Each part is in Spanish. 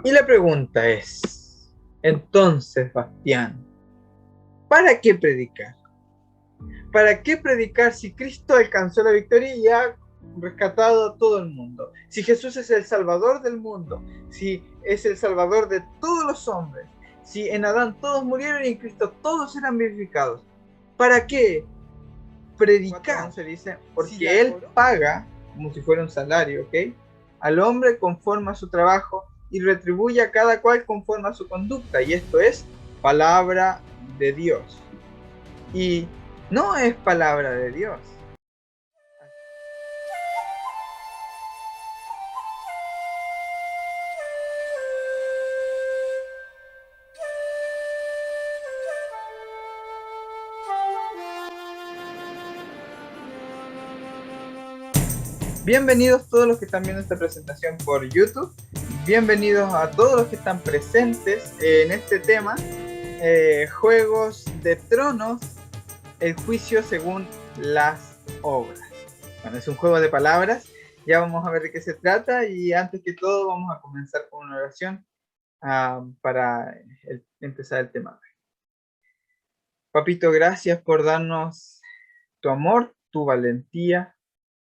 Y la pregunta es, entonces, Bastián, ¿para qué predicar? ¿Para qué predicar si Cristo alcanzó la victoria y ha rescatado a todo el mundo? Si Jesús es el Salvador del mundo, si es el Salvador de todos los hombres, si en Adán todos murieron y en Cristo todos eran vivificados, ¿para qué predicar? Se dice, porque Él paga, como si fuera un salario, ¿ok? Al hombre conforme a su trabajo y retribuye a cada cual conforme a su conducta. Y esto es palabra de Dios. Y no es palabra de Dios. Bienvenidos todos los que están viendo esta presentación por YouTube. Bienvenidos a todos los que están presentes en este tema, Juegos de Tronos, el juicio según las obras. Bueno, es un juego de palabras. Ya vamos a ver de qué se trata y antes que todo vamos a comenzar con una oración para empezar el tema. Papito, gracias por darnos tu amor, tu valentía,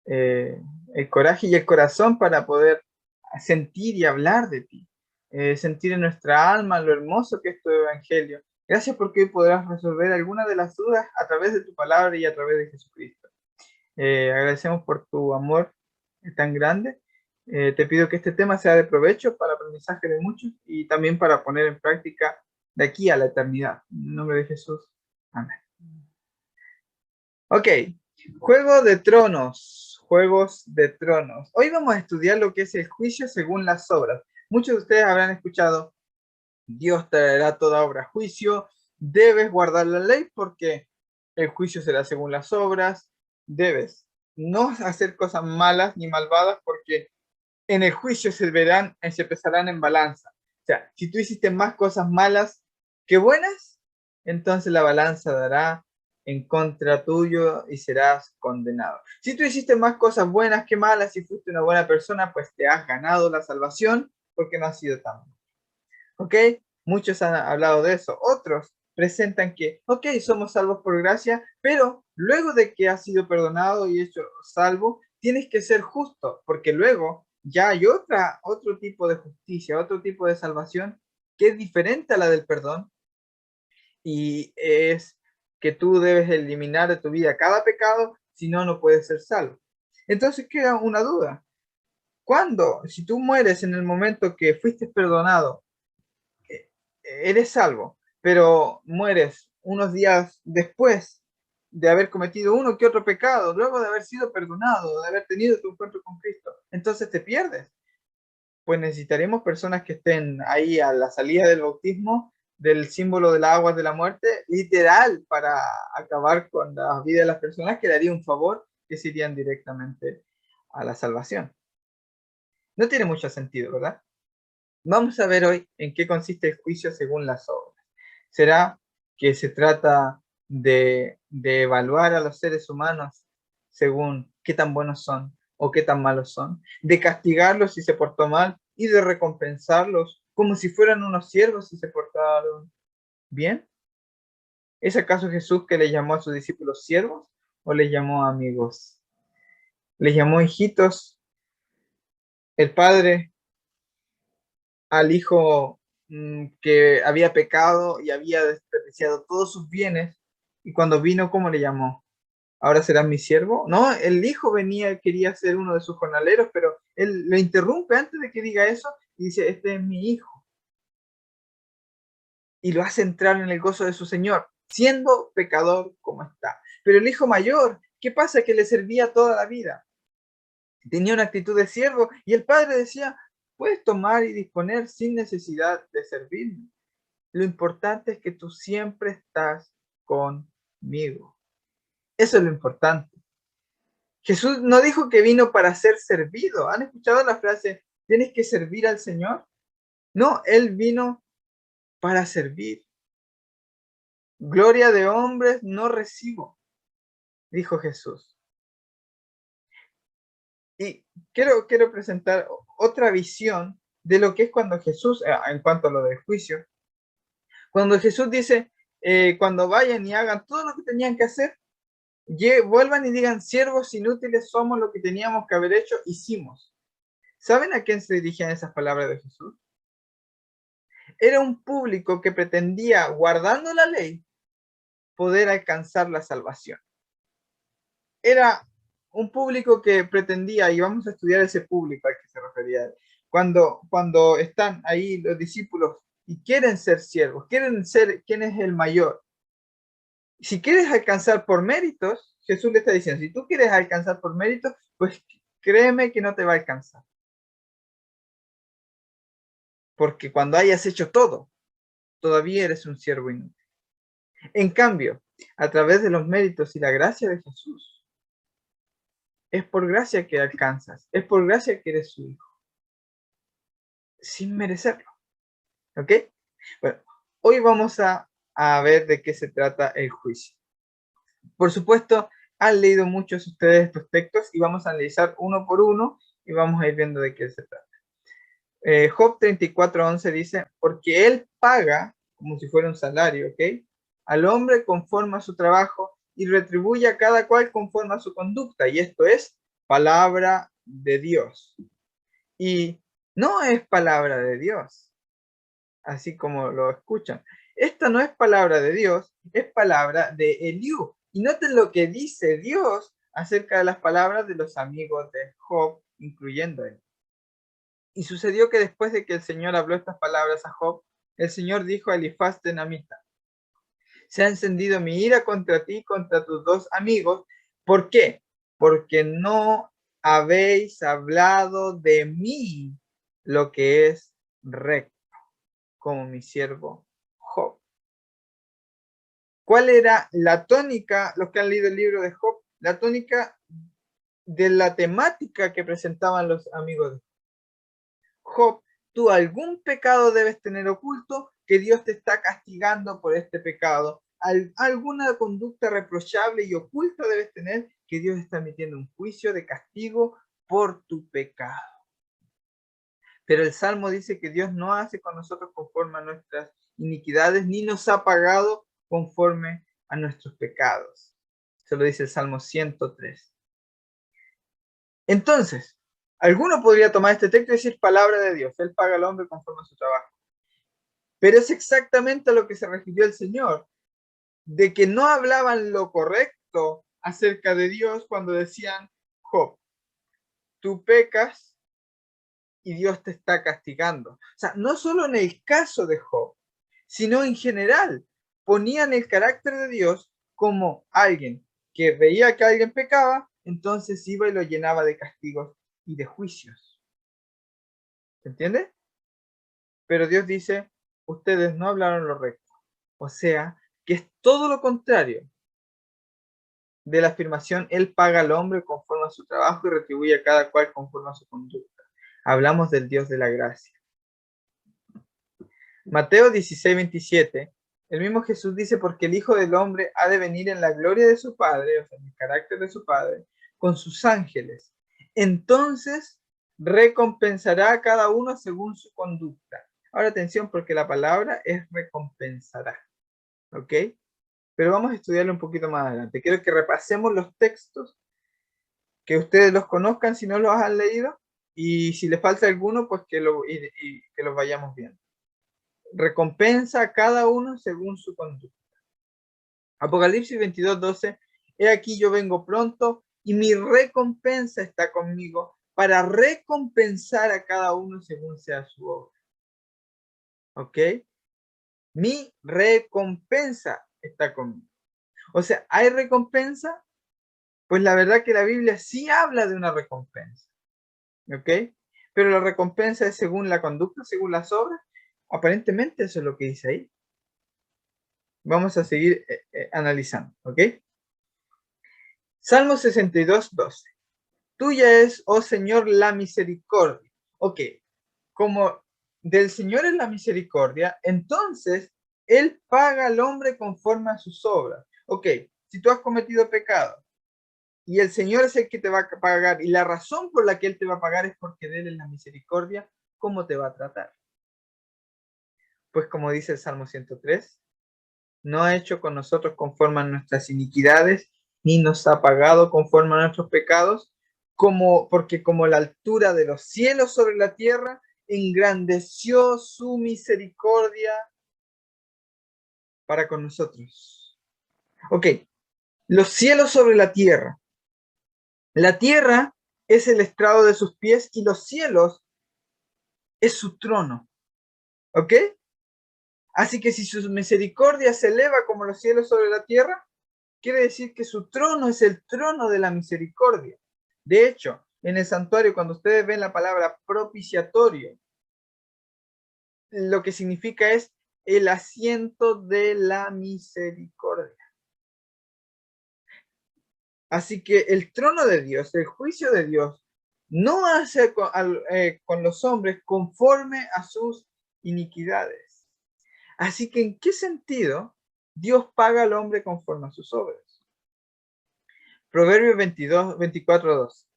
el coraje y el corazón para poder sentir y hablar de ti, sentir en nuestra alma lo hermoso que es tu evangelio. Gracias porque hoy podrás resolver algunas de las dudas a través de tu palabra y a través de Jesucristo. Agradecemos por tu amor tan grande. Te pido que este tema sea de provecho para el aprendizaje de muchos y también para poner en práctica de aquí a la eternidad. En nombre de Jesús. Amén. Ok, Juego de Tronos, Juegos de Tronos. Hoy vamos a estudiar lo que es el juicio según las obras. Muchos de ustedes habrán escuchado, Dios traerá toda obra a juicio, debes guardar la ley porque el juicio será según las obras, debes no hacer cosas malas ni malvadas porque en el juicio se pesarán en balanza. O sea, si tú hiciste más cosas malas que buenas, entonces la balanza dará en contra tuyo y serás condenado. Si tú hiciste más cosas buenas que malas y fuiste una buena persona, pues te has ganado la salvación porque no has sido tan bueno. ¿Ok? Muchos han hablado de eso. Otros presentan que, ok, somos salvos por gracia, pero luego de que has sido perdonado y hecho salvo, tienes que ser justo, porque luego ya hay otro tipo de justicia, otro tipo de salvación que es diferente a la del perdón y es que tú debes eliminar de tu vida cada pecado, si no, no puedes ser salvo. Entonces queda una duda. ¿Cuándo? Si tú mueres en el momento que fuiste perdonado, eres salvo, pero mueres unos días después de haber cometido uno que otro pecado, luego de haber sido perdonado, de haber tenido tu encuentro con Cristo, entonces te pierdes. Pues necesitaremos personas que estén ahí a la salida del bautismo, del símbolo del agua de la muerte, literal, para acabar con la vida de las personas que le haría un favor, que se irían directamente a la salvación. No tiene mucho sentido, ¿verdad? Vamos a ver hoy en qué consiste el juicio según las obras. ¿Será que se trata de evaluar a los seres humanos según qué tan buenos son o qué tan malos son? ¿De castigarlos si se portó mal y de recompensarlos como si fueran unos siervos si se portaron bien? ¿Es acaso Jesús que le llamó a sus discípulos siervos o les llamó amigos? ¿Les llamó hijitos? El Padre al hijo que había pecado y había desperdiciado todos sus bienes, y cuando vino, ¿cómo le llamó? ¿Ahora serás mi siervo? No, el hijo venía, quería ser uno de sus jornaleros, pero él lo interrumpe antes de que diga eso y dice, este es mi hijo. Y lo hace entrar en el gozo de su Señor, siendo pecador como está. Pero el hijo mayor, ¿qué pasa? Que le servía toda la vida. Tenía una actitud de siervo y el padre decía, puedes tomar y disponer sin necesidad de servirme. Lo importante es que tú siempre estás conmigo. Eso es lo importante. Jesús no dijo que vino para ser servido. ¿Han escuchado la frase, tienes que servir al Señor? No, Él vino para servir. Gloria de hombres no recibo, dijo Jesús. Y quiero presentar otra visión de lo que es cuando Jesús, en cuanto a lo del juicio, cuando Jesús dice, cuando vayan y hagan todo lo que tenían que hacer, vuelvan y digan, siervos inútiles somos, lo que teníamos que haber hecho, hicimos. ¿Saben a quién se dirigían esas palabras de Jesús? Era un público que pretendía, guardando la ley, poder alcanzar la salvación. Era un público que pretendía, y vamos a estudiar ese público al que se refería, cuando están ahí los discípulos y quieren ser siervos, quieren ser quién es el mayor. Si quieres alcanzar por méritos, Jesús le está diciendo, si tú quieres alcanzar por méritos, pues créeme que no te va a alcanzar. Porque cuando hayas hecho todo, todavía eres un siervo inútil. En cambio, a través de los méritos y la gracia de Jesús, es por gracia que alcanzas, es por gracia que eres su hijo, sin merecerlo. ¿Ok? Bueno, hoy vamos a ver de qué se trata el juicio. Por supuesto, han leído muchos ustedes estos textos y vamos a analizar uno por uno y vamos a ir viendo de qué se trata. Job 34:11 dice, porque él paga como si fuera un salario, ¿ok? Al hombre conforme a su trabajo y retribuye a cada cual conforme a su conducta. Y esto es palabra de Dios. Y no es palabra de Dios, así como lo escuchan. Esta no es palabra de Dios, es palabra de Eliú. Y noten lo que dice Dios acerca de las palabras de los amigos de Job, incluyendo a él. Y sucedió que después de que el Señor habló estas palabras a Job, el Señor dijo a Elifaz Tenamita, se ha encendido mi ira contra ti, contra tus dos amigos. ¿Por qué? Porque no habéis hablado de mí lo que es recto, como mi siervo Job. ¿Cuál era la tónica, los que han leído el libro de Job? La tónica de la temática que presentaban los amigos de Job. Tú algún pecado debes tener oculto, que Dios te está castigando por este pecado. Alguna conducta reprochable y oculta debes tener, que Dios está emitiendo un juicio de castigo por tu pecado. Pero el Salmo dice que Dios no hace con nosotros conforme a nuestras iniquidades, ni nos ha pagado conforme a nuestros pecados. Se lo dice el Salmo 103. Entonces, alguno podría tomar este texto y decir palabra de Dios. Él paga al hombre conforme a su trabajo. Pero es exactamente a lo que se refirió el Señor, de que no hablaban lo correcto acerca de Dios cuando decían, Job, tú pecas y Dios te está castigando. O sea, no solo en el caso de Job, sino en general, ponían el carácter de Dios como alguien que veía que alguien pecaba, entonces iba y lo llenaba de castigos y de juicios. ¿Se entiende? Pero Dios dice, ustedes no hablaron lo recto. O sea, que es todo lo contrario de la afirmación, Él paga al hombre conforme a su trabajo y retribuye a cada cual conforme a su conducta. Hablamos del Dios de la gracia. Mateo 16:27, el mismo Jesús dice, porque el Hijo del Hombre ha de venir en la gloria de su Padre, o sea, en el carácter de su Padre, con sus ángeles. Entonces recompensará a cada uno según su conducta. Ahora atención, porque la palabra es recompensará. ¿Ok? Pero vamos a estudiarlo un poquito más adelante. Quiero que repasemos los textos, que ustedes los conozcan si no los han leído, y si les falta alguno, pues que los vayamos viendo. Recompensa a cada uno según su conducta. Apocalipsis 22:12, he aquí yo vengo pronto y mi recompensa está conmigo para recompensar a cada uno según sea su obra. ¿Ok? Mi recompensa está conmigo. O sea, ¿hay recompensa? Pues la verdad que la Biblia sí habla de una recompensa. ¿Ok? Pero la recompensa es según la conducta, según las obras. Aparentemente eso es lo que dice ahí. Vamos a seguir analizando. ¿Ok? Salmo 62:12. Tuya es, oh Señor, la misericordia. Ok, como del Señor es la misericordia, entonces Él paga al hombre conforme a sus obras. Ok, si tú has cometido pecado y el Señor es el que te va a pagar y la razón por la que Él te va a pagar es porque de Él es la misericordia, ¿cómo te va a tratar? Pues como dice el Salmo 103, no ha hecho con nosotros conforme a nuestras iniquidades, ni nos ha pagado conforme a nuestros pecados, porque como la altura de los cielos sobre la tierra, engrandeció su misericordia para con nosotros. Ok, los cielos sobre la tierra. La tierra es el estrado de sus pies y los cielos es su trono. ¿Ok? Así que si su misericordia se eleva como los cielos sobre la tierra, quiere decir que su trono es el trono de la misericordia. De hecho, en el santuario, cuando ustedes ven la palabra propiciatorio, lo que significa es el asiento de la misericordia. Así que el trono de Dios, el juicio de Dios, no hace con los hombres conforme a sus iniquidades. Así que, ¿en qué sentido Dios paga al hombre conforme a sus obras? Proverbios 24:2.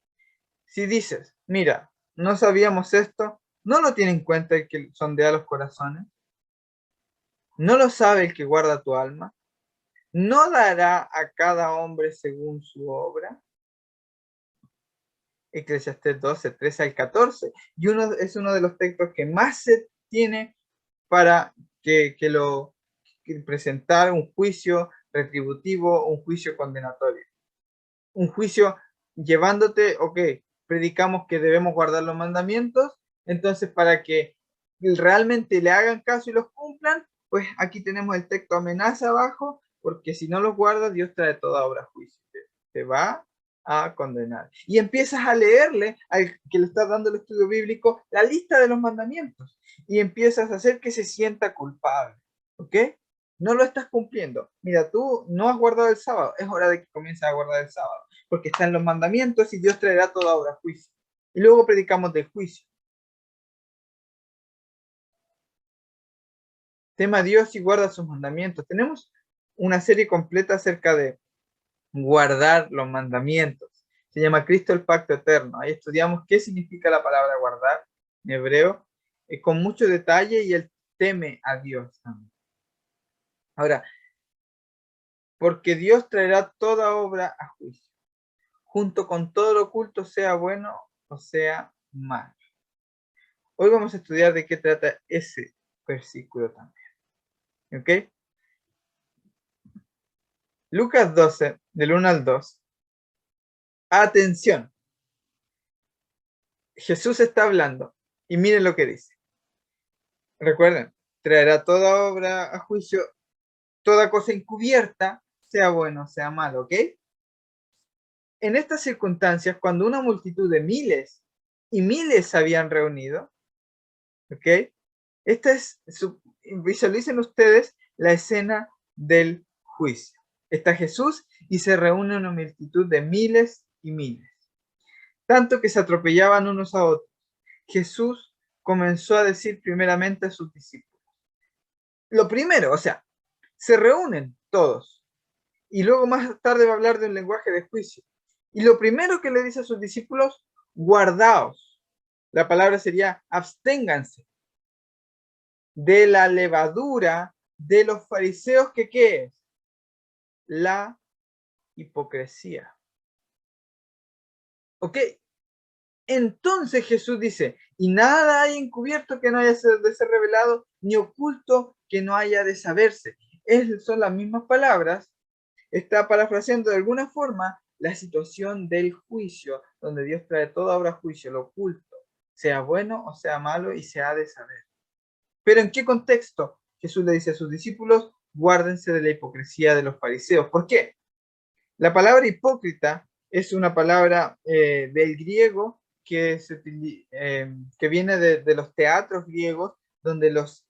Si dices, mira, no sabíamos esto, ¿no lo tiene en cuenta el que sondea los corazones? ¿No lo sabe el que guarda tu alma? ¿No dará a cada hombre según su obra? Eclesiastés 12:13-14. Y es uno de los textos que más se tiene para que presentar un juicio retributivo, un juicio condenatorio. Un juicio llevándote, ok, predicamos que debemos guardar los mandamientos, entonces para que realmente le hagan caso y los cumplan, pues aquí tenemos el texto amenaza abajo, porque si no los guardas, Dios trae toda obra a juicio. Te va a condenar. Y empiezas a leerle al que le estás dando el estudio bíblico la lista de los mandamientos y empiezas a hacer que se sienta culpable. ¿Ok? No lo estás cumpliendo. Mira, tú no has guardado el sábado. Es hora de que comiences a guardar el sábado, porque están los mandamientos y Dios traerá toda obra a juicio. Y luego predicamos del juicio. Tema a Dios y guarda sus mandamientos. Tenemos una serie completa acerca de guardar los mandamientos. Se llama Cristo el Pacto Eterno. Ahí estudiamos qué significa la palabra guardar en hebreo, con mucho detalle, y el teme a Dios también. Ahora, porque Dios traerá toda obra a juicio, junto con todo lo oculto, sea bueno o sea malo. Hoy vamos a estudiar de qué trata ese versículo también. ¿Ok? Lucas 12, del 1 al 2. Atención. Jesús está hablando y miren lo que dice. Recuerden, traerá toda obra a juicio, toda cosa encubierta, sea bueno, sea malo, ¿ok? En estas circunstancias, cuando una multitud de miles y miles se habían reunido, ¿ok? Visualicen ustedes la escena del juicio. Está Jesús y se reúne una multitud de miles y miles, tanto que se atropellaban unos a otros. Jesús comenzó a decir primeramente a sus discípulos. Lo primero, o sea, se reúnen todos y luego más tarde va a hablar de un lenguaje de juicio. Y lo primero que le dice a sus discípulos, guardaos. La palabra sería absténganse de la levadura de los fariseos, que ¿qué es? La hipocresía. ¿Ok? Entonces Jesús dice, y nada hay encubierto que no haya de ser revelado, ni oculto que no haya de saberse. Son las mismas palabras. Está parafraseando de alguna forma la situación del juicio, donde Dios trae toda obra a juicio, lo oculto, sea bueno o sea malo, y se ha de saber. Pero ¿en qué contexto? Jesús le dice a sus discípulos, guárdense de la hipocresía de los fariseos. ¿Por qué? La palabra hipócrita es una palabra del griego que viene de los teatros griegos, donde los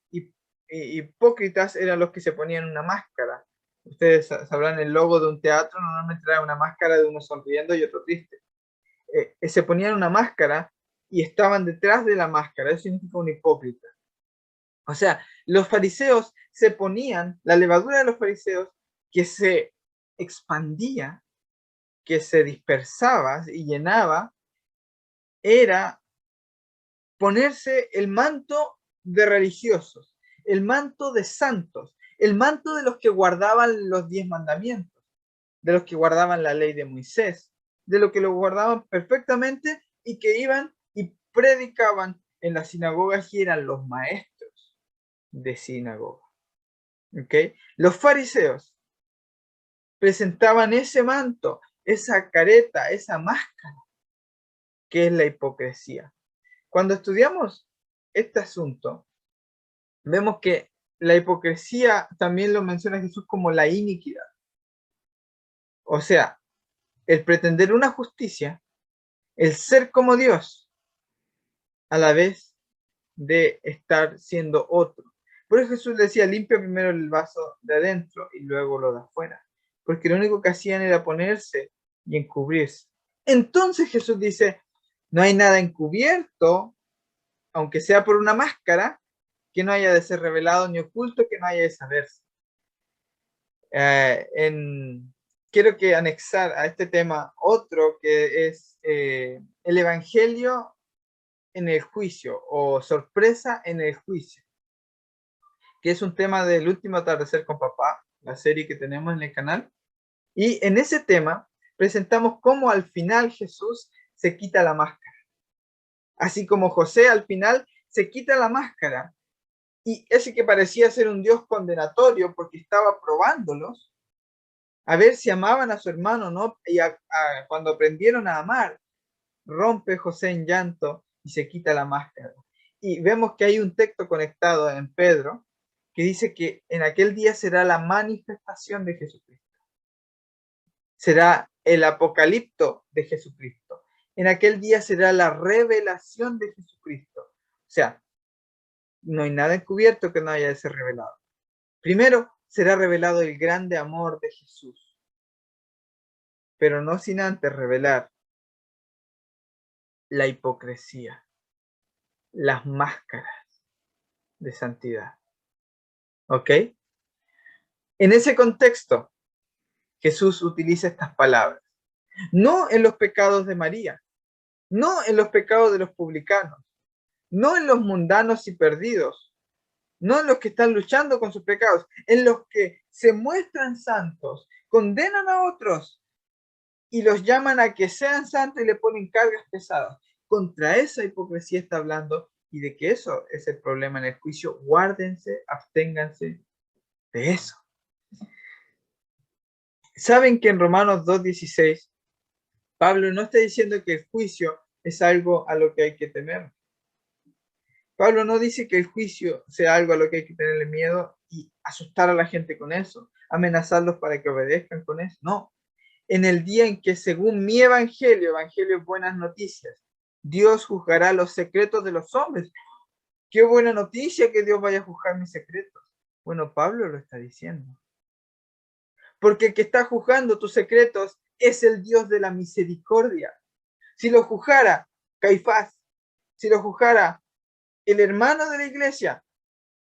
hipócritas eran los que se ponían una máscara. Ustedes sabrán el logo de un teatro, normalmente era una máscara de uno sonriendo y otro triste. Se ponían una máscara y estaban detrás de la máscara. Eso significa un hipócrita. O sea, los fariseos se ponían, la levadura de los fariseos que se expandía, que se dispersaba y llenaba, era ponerse el manto de religiosos, el manto de santos, el manto de los que guardaban los 10 mandamientos, de los que guardaban la ley de Moisés, de los que lo guardaban perfectamente y que iban y predicaban en las sinagogas y eran los maestros de sinagoga. ¿Okay? Los fariseos presentaban ese manto, esa careta, esa máscara, que es la hipocresía. Cuando estudiamos este asunto, vemos que la hipocresía también lo menciona Jesús como la iniquidad. O sea, el pretender una justicia, el ser como Dios, a la vez de estar siendo otro. Por eso Jesús decía, limpia primero el vaso de adentro y luego lo de afuera. Porque lo único que hacían era ponerse y encubrirse. Entonces Jesús dice, no hay nada encubierto, aunque sea por una máscara, que no haya de ser revelado ni oculto, que no haya de saberse. Quiero que anexar a este tema otro que es el Evangelio en el juicio o sorpresa en el juicio, que es un tema del último atardecer con papá, la serie que tenemos en el canal. Y en ese tema presentamos cómo al final Jesús se quita la máscara. Así como José al final se quita la máscara y ese que parecía ser un Dios condenatorio porque estaba probándolos, a ver si amaban a su hermano o no, y cuando aprendieron a amar, rompe José en llanto y se quita la máscara. Y vemos que hay un texto conectado en Pedro que dice que en aquel día será la manifestación de Jesucristo. Será el apocalipto de Jesucristo. En aquel día será la revelación de Jesucristo. O sea, no hay nada encubierto que no haya de ser revelado. Primero será revelado el grande amor de Jesús, pero no sin antes revelar la hipocresía, las máscaras de santidad. ¿Ok? En ese contexto, Jesús utiliza estas palabras. No en los pecados de María, no en los pecados de los publicanos, no en los mundanos y perdidos, no en los que están luchando con sus pecados, en los que se muestran santos, condenan a otros y los llaman a que sean santos y le ponen cargas pesadas. Contra esa hipocresía está hablando y de que eso es el problema en el juicio. Guárdense, absténganse de eso. ¿Saben que en Romanos 2:16 Pablo no está diciendo que el juicio es algo a lo que hay que temer? Pablo no dice que el juicio sea algo a lo que hay que tenerle miedo y asustar a la gente con eso, amenazarlos para que obedezcan con eso. No. En el día en que, según mi evangelio es buenas noticias, Dios juzgará los secretos de los hombres. Qué buena noticia que Dios vaya a juzgar mis secretos. Bueno, Pablo lo está diciendo. Porque el que está juzgando tus secretos es el Dios de la misericordia. Si lo juzgara Caifás, si lo juzgara el hermano de la iglesia,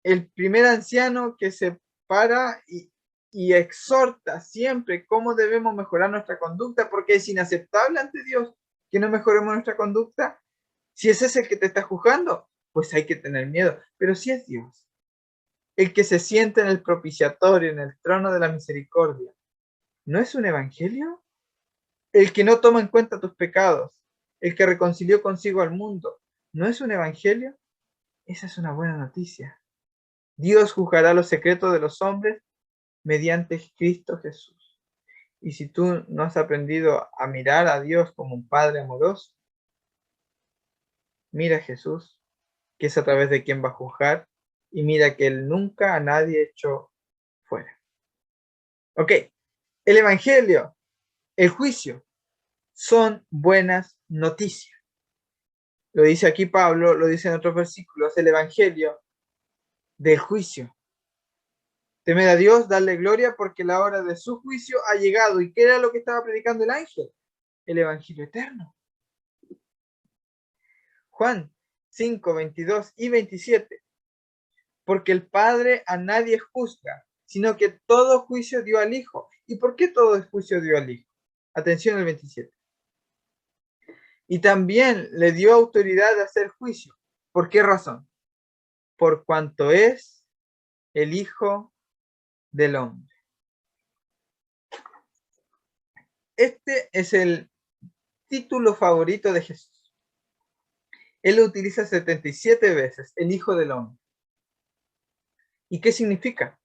el primer anciano que se para y exhorta siempre cómo debemos mejorar nuestra conducta, porque es inaceptable ante Dios que no mejoremos nuestra conducta. Si ese es el que te está juzgando, pues hay que tener miedo. Pero si es Dios, el que se sienta en el propiciatorio, en el trono de la misericordia, ¿no es un evangelio? El que no toma en cuenta tus pecados, el que reconcilió consigo al mundo, ¿no es un evangelio? Esa es una buena noticia. Dios juzgará los secretos de los hombres mediante Cristo Jesús. Y si tú no has aprendido a mirar a Dios como un Padre amoroso, mira a Jesús, que es a través de quien va a juzgar, y mira que Él nunca a nadie echó fuera. Ok, el Evangelio, el juicio, son buenas noticias. Lo dice aquí Pablo, lo dice en otros versículos, el Evangelio del juicio. Temed a Dios, darle gloria, porque la hora de su juicio ha llegado. ¿Y qué era lo que estaba predicando el ángel? El Evangelio eterno. Juan 5, 22 y 27. Porque el Padre a nadie juzga, sino que todo juicio dio al Hijo. ¿Y por qué todo juicio dio al Hijo? Atención al 27. Y también le dio autoridad de hacer juicio, ¿Por qué razón? Por cuanto es el Hijo del Hombre. Este es el título favorito de Jesús. Él lo utiliza 77 veces, el Hijo del Hombre. ¿Y qué significa?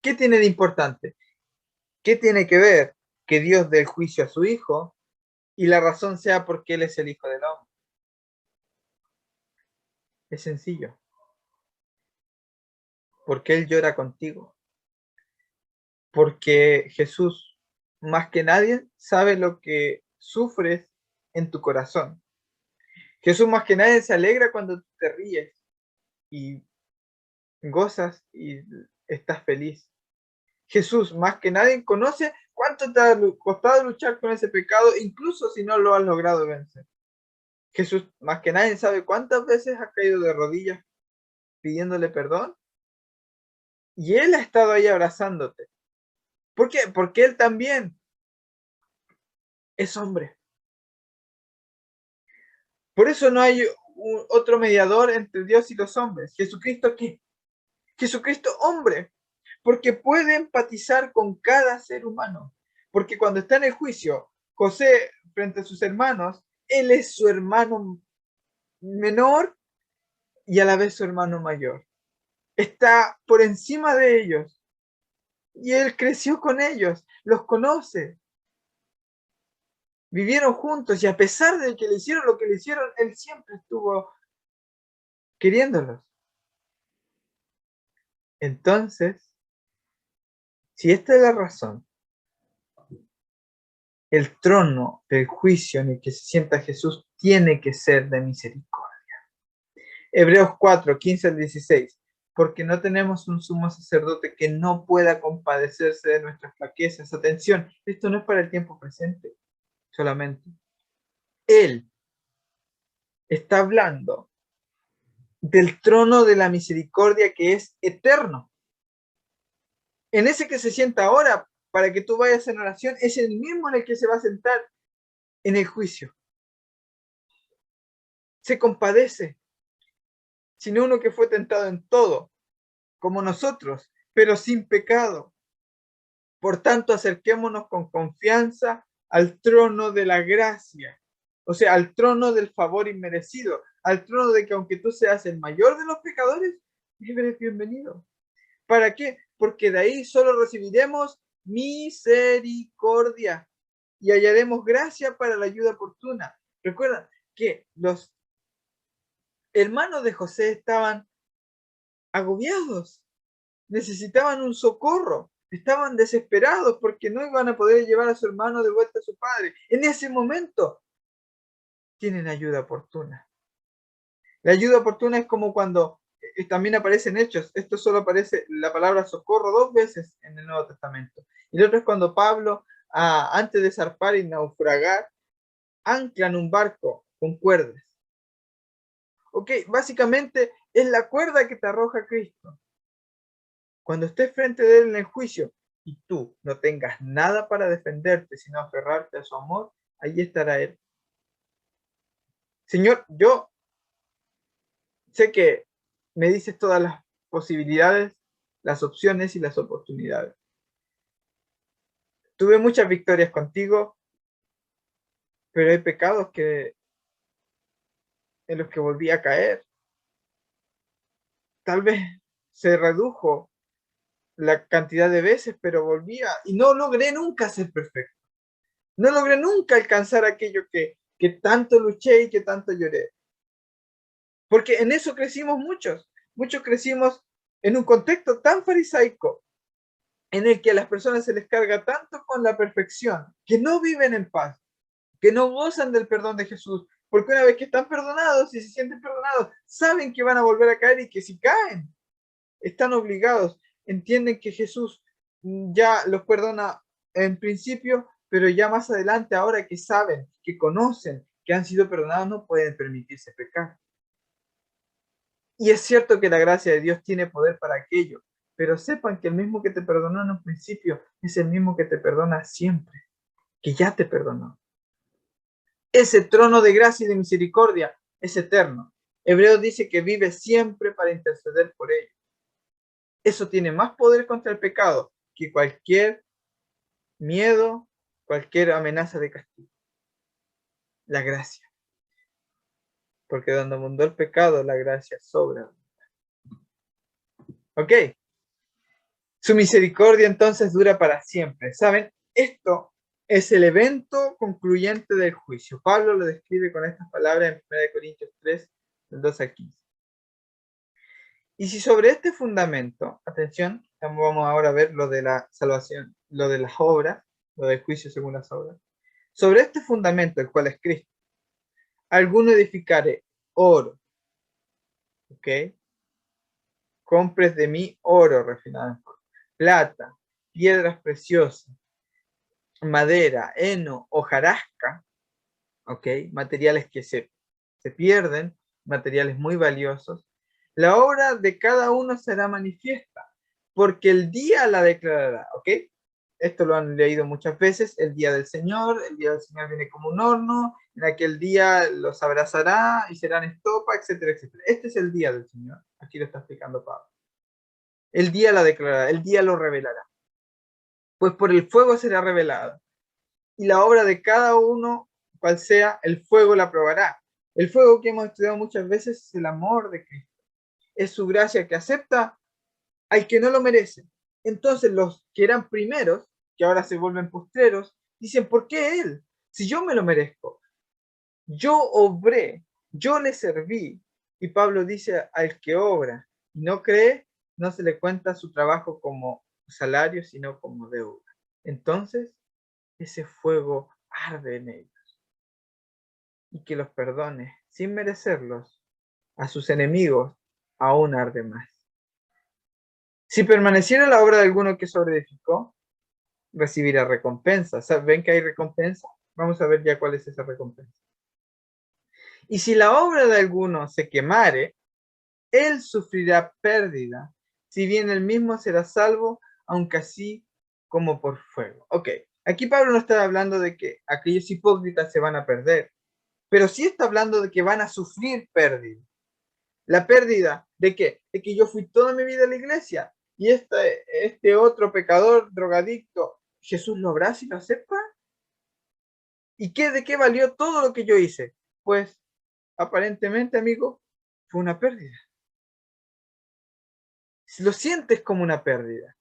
¿Qué tiene de importante? ¿Qué tiene que ver que Dios dé el juicio a su Hijo y la razón sea porque Él es el Hijo del Hombre? Es sencillo. Porque Él llora contigo. Porque Jesús, más que nadie, sabe lo que sufres en tu corazón. Jesús, más que nadie, se alegra cuando te ríes y gozas y estás feliz. Jesús, más que nadie, conoce cuánto te ha costado luchar con ese pecado, incluso si no lo has logrado vencer. Jesús, más que nadie, sabe cuántas veces has caído de rodillas pidiéndole perdón y Él ha estado ahí abrazándote. ¿Por qué? Porque Él también es hombre. Por eso no hay otro mediador entre Dios y los hombres. ¿Jesucristo qué? Jesucristo hombre. Porque puede empatizar con cada ser humano. Porque cuando está en el juicio, José frente a sus hermanos, él es su hermano menor y a la vez su hermano mayor. Está por encima de ellos. Y él creció con ellos, los conoce. Vivieron juntos y a pesar de que le hicieron lo que le hicieron, él siempre estuvo queriéndolos. Entonces, si esta es la razón, el trono del juicio en el que se sienta Jesús tiene que ser de misericordia. Hebreos 4, 15 al 16. Porque no tenemos un sumo sacerdote que no pueda compadecerse de nuestras flaquezas. Atención, esto no es para el tiempo presente solamente. Él está hablando del trono de la misericordia que es eterno. En ese que se sienta ahora para que tú vayas en oración, es el mismo en el que se va a sentar en el juicio. Se compadece, sino uno que fue tentado en todo, como nosotros, pero sin pecado. Por tanto, acerquémonos con confianza al trono de la gracia, o sea, al trono del favor inmerecido, al trono de que aunque tú seas el mayor de los pecadores, eres bienvenido. ¿Para qué? Porque de ahí solo recibiremos misericordia y hallaremos gracia para la ayuda oportuna. Recuerda que los hermanos de José estaban agobiados, necesitaban un socorro, estaban desesperados porque no iban a poder llevar a su hermano de vuelta a su padre. En ese momento tienen ayuda oportuna. La ayuda oportuna es como cuando también aparece en Hechos. Esto solo aparece la palabra socorro 2 veces en el Nuevo Testamento. Y lo otro es cuando Pablo, antes de zarpar y naufragar, anclan un barco con cuerdas. Ok, básicamente es la cuerda que te arroja Cristo. Cuando estés frente de Él en el juicio y tú no tengas nada para defenderte, sino aferrarte a su amor, allí estará Él. Señor, yo sé que me dices todas las posibilidades, las opciones y las oportunidades. Tuve muchas victorias contigo, pero hay pecados en los que volví a caer. Tal vez se redujo la cantidad de veces, pero volvía y no logré nunca ser perfecto. No logré nunca alcanzar aquello que tanto luché y que tanto lloré. Porque en eso crecimos muchos. Muchos crecimos en un contexto tan farisaico en el que a las personas se les carga tanto con la perfección que no viven en paz, que no gozan del perdón de Jesús, porque una vez que están perdonados y se sienten perdonados, saben que van a volver a caer y que si caen, están obligados, entienden que Jesús ya los perdona en principio, pero ya más adelante, ahora que saben, que conocen, que han sido perdonados, no pueden permitirse pecar. Y es cierto que la gracia de Dios tiene poder para aquello, pero sepan que el mismo que te perdonó en un principio es el mismo que te perdona siempre, que ya te perdonó. Ese trono de gracia y de misericordia es eterno. Hebreos dice que vive siempre para interceder por ellos. Eso tiene más poder contra el pecado que cualquier miedo, cualquier amenaza de castigo. La gracia. Porque donde abundó el pecado, la gracia sobra. ¿Ok? Su misericordia entonces dura para siempre. ¿Saben? Esto es el evento concluyente del juicio. Pablo lo describe con estas palabras en 1 Corintios 3, del 2 al 15. Y si sobre este fundamento, atención, vamos ahora a ver lo de la salvación, lo de las obras, lo del juicio según las obras. Sobre este fundamento, el cual es Cristo, alguno edificare oro, ¿ok? Compres de mí oro refinado en fuego, plata, piedras preciosas, madera, heno, hojarasca, ¿ok? Materiales que se pierden, materiales muy valiosos. La obra de cada uno será manifiesta, porque el día la declarará, ¿ok? Esto lo han leído muchas veces, el día del Señor viene como un horno, en aquel día los abrazará y serán estopa, etcétera, etcétera. Este es el día del Señor, aquí lo está explicando Pablo. El día la declarará, el día lo revelará, pues por el fuego será revelado, y la obra de cada uno, cual sea, el fuego la probará. El fuego que hemos estudiado muchas veces es el amor de Cristo, es su gracia que acepta al que no lo merece. Entonces los que eran primeros, que ahora se vuelven postreros, dicen, ¿por qué él? Si yo me lo merezco. Yo obré, yo le serví. Y Pablo dice, al que obra y no cree, no se le cuenta su trabajo como salario, sino como deuda. Entonces, ese fuego arde en ellos. Y que los perdone, sin merecerlos, a sus enemigos, aún arde más. Si permaneciera la obra de alguno que sobreedificó, recibirá recompensa. ¿Ven que hay recompensa? Vamos a ver ya cuál es esa recompensa. Y si la obra de alguno se quemare, él sufrirá pérdida, si bien él mismo será salvo, aunque así como por fuego. Ok, aquí Pablo no está hablando de que aquellos hipócritas se van a perder, pero sí está hablando de que van a sufrir pérdida. La pérdida de qué? De que yo fui toda mi vida a la iglesia y este otro pecador, drogadicto, ¿Jesús lo habrá si lo acepta? ¿Y de qué valió todo lo que yo hice? Pues aparentemente, amigo, fue una pérdida. Lo sientes como una pérdida.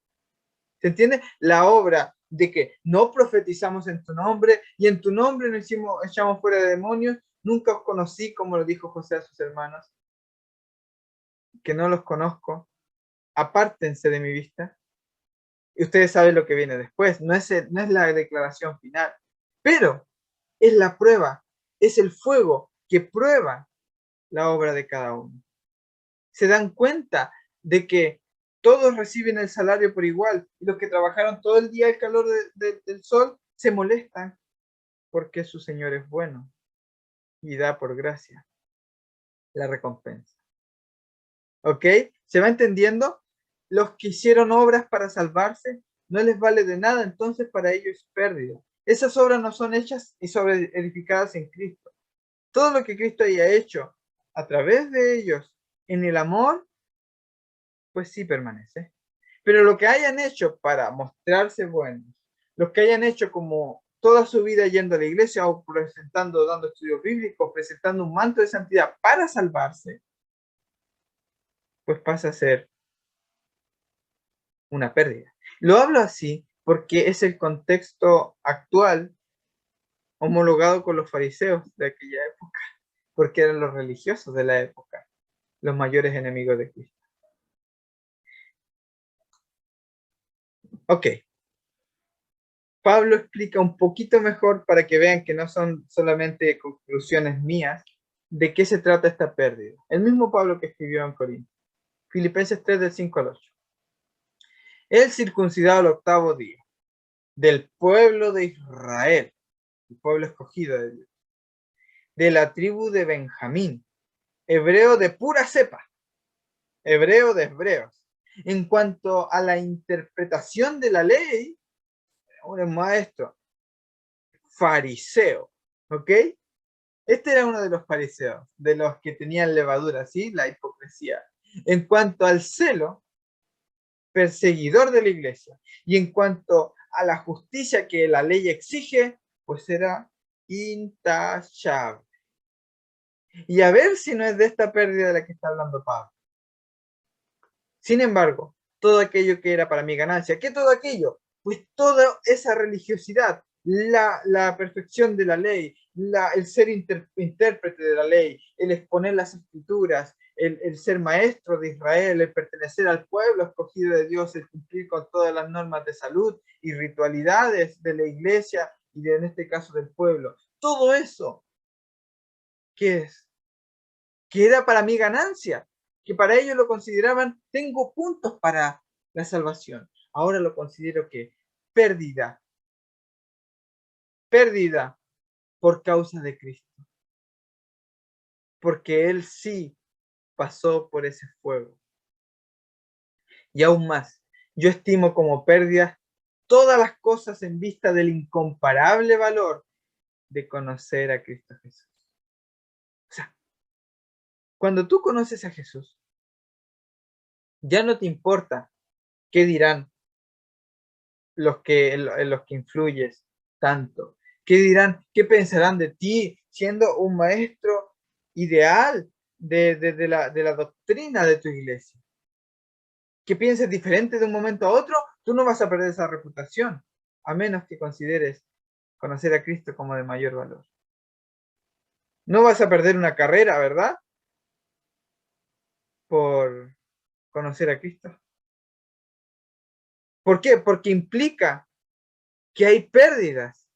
¿Se entiende? La obra de que no profetizamos en tu nombre y en tu nombre no echamos fuera de demonios, nunca os conocí, como lo dijo José a sus hermanos, que no los conozco, apártense de mi vista. Y ustedes saben lo que viene después, no es la declaración final, pero es la prueba, es el fuego que prueba la obra de cada uno. Se dan cuenta de que todos reciben el salario por igual y los que trabajaron todo el día al calor del sol se molestan porque su Señor es bueno y da por gracia la recompensa. ¿Ok? ¿Se va entendiendo? Los que hicieron obras para salvarse no les vale de nada, entonces para ellos es pérdida. Esas obras no son hechas y sobre edificadas en Cristo. Todo lo que Cristo haya hecho a través de ellos en el amor, pues sí permanece. Pero lo que hayan hecho para mostrarse buenos, los que hayan hecho como toda su vida yendo a la iglesia o presentando, dando estudios bíblicos, presentando un manto de santidad para salvarse, pues pasa a ser una pérdida. Lo hablo así porque es el contexto actual homologado con los fariseos de aquella época, porque eran los religiosos de la época, los mayores enemigos de Cristo. Ok. Pablo explica un poquito mejor para que vean que no son solamente conclusiones mías de qué se trata esta pérdida. El mismo Pablo que escribió en Corintios. Filipenses 3 del 5 al 8. El circuncidado al octavo día del pueblo de Israel, el pueblo escogido de Dios, de la tribu de Benjamín, hebreo de pura cepa, hebreo de hebreos. En cuanto a la interpretación de la ley, un maestro, fariseo, ¿ok? Este era uno de los fariseos, de los que tenían levadura, ¿sí? La hipocresía. En cuanto al celo, perseguidor de la iglesia. Y en cuanto a la justicia que la ley exige, pues era intachable. Y a ver si no es de esta pérdida de la que está hablando Pablo. Sin embargo, todo aquello que era para mi ganancia, ¿qué todo aquello? Pues toda esa religiosidad, la perfección de la ley, el ser intérprete de la ley, el exponer las escrituras, el ser maestro de Israel, el pertenecer al pueblo escogido de Dios, el cumplir con todas las normas de salud y ritualidades de la iglesia y en este caso del pueblo. Todo eso, ¿qué es? Que era para mi ganancia, que para ellos lo consideraban, tengo puntos para la salvación. Ahora lo considero que pérdida, pérdida por causa de Cristo, porque Él sí pasó por ese fuego. Y aún más, yo estimo como pérdidas todas las cosas en vista del incomparable valor de conocer a Cristo Jesús. O sea, cuando tú conoces a Jesús, ya no te importa qué dirán en los que influyes tanto. ¿Qué dirán? ¿Qué pensarán de ti siendo un maestro ideal de la doctrina de tu iglesia? Que pienses diferente de un momento a otro, tú no vas a perder esa reputación, a menos que consideres conocer a Cristo como de mayor valor. No vas a perder una carrera, ¿verdad? Por conocer a Cristo. ¿Por qué? Porque implica que hay pérdidas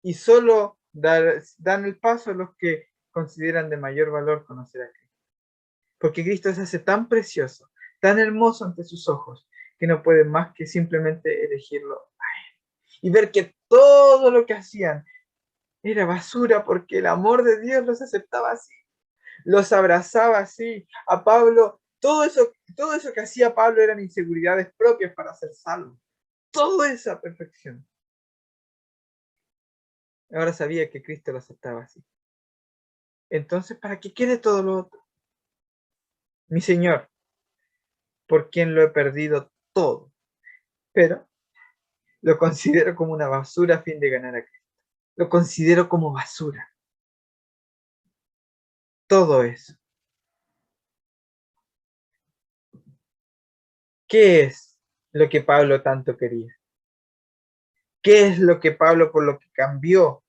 y solo dan el paso a los que consideran de mayor valor conocer a Cristo. Porque Cristo se hace tan precioso, tan hermoso ante sus ojos, que no pueden más que simplemente elegirlo a Él. Y ver que todo lo que hacían era basura porque el amor de Dios los aceptaba así, los abrazaba así. A Pablo, todo eso que hacía Pablo eran inseguridades propias para ser salvo. Toda esa perfección. Ahora sabía que Cristo lo aceptaba así. Entonces, ¿para qué quiere todo lo otro? Mi Señor, por quien lo he perdido todo, pero lo considero como una basura a fin de ganar a Cristo. Lo considero como basura. Todo eso. ¿Qué es lo que Pablo tanto quería? ¿Qué es lo que Pablo por lo que cambió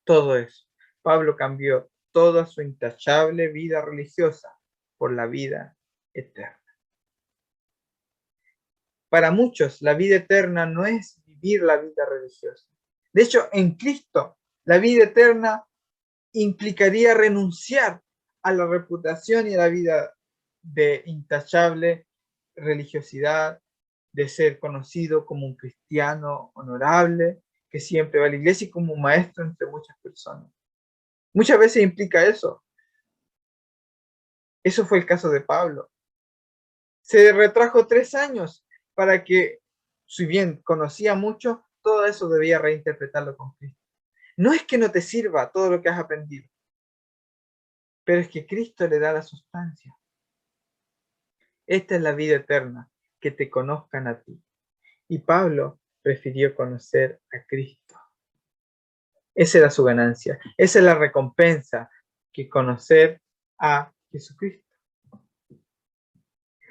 todo eso? Pablo cambió toda su intachable vida religiosa por la vida eterna. Para muchos, la vida eterna no es vivir la vida religiosa. De hecho, en Cristo, la vida eterna implicaría renunciar a la reputación y a la vida de intachable religiosidad, de ser conocido como un cristiano honorable, que siempre va a la iglesia y como un maestro entre muchas personas. Muchas veces implica eso. Eso fue el caso de Pablo. Se retrajo 3 años para que, si bien conocía mucho, todo eso debía reinterpretarlo con Cristo. No es que no te sirva todo lo que has aprendido, pero es que Cristo le da la sustancia. Esta es la vida eterna, que te conozcan a ti. Y Pablo prefirió conocer a Cristo. Esa era su ganancia, esa es la recompensa, que conocer a Jesucristo.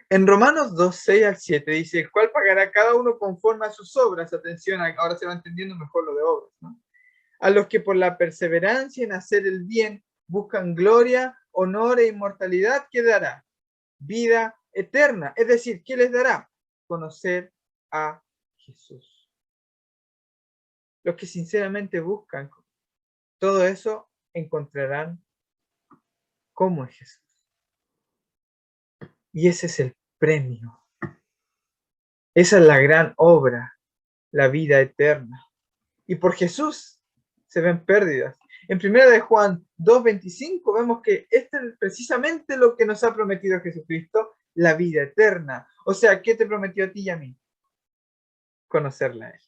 En Romanos 2, 6 al 7 dice, el cual pagará cada uno conforme a sus obras. Atención, ahora se va entendiendo mejor lo de obras, ¿no? A los que por la perseverancia en hacer el bien buscan gloria, honor e inmortalidad, ¿qué dará? Vida eterna. Es decir, ¿qué les dará? Conocer a Jesús. Los que sinceramente buscan todo eso encontrarán cómo es Jesús. Y ese es el premio. Esa es la gran obra, la vida eterna. Y por Jesús se ven pérdidas. En 1 de Juan 2:25 vemos que este es precisamente lo que nos ha prometido Jesucristo, la vida eterna. O sea, ¿qué te prometió a ti y a mí? Conocerla a Él.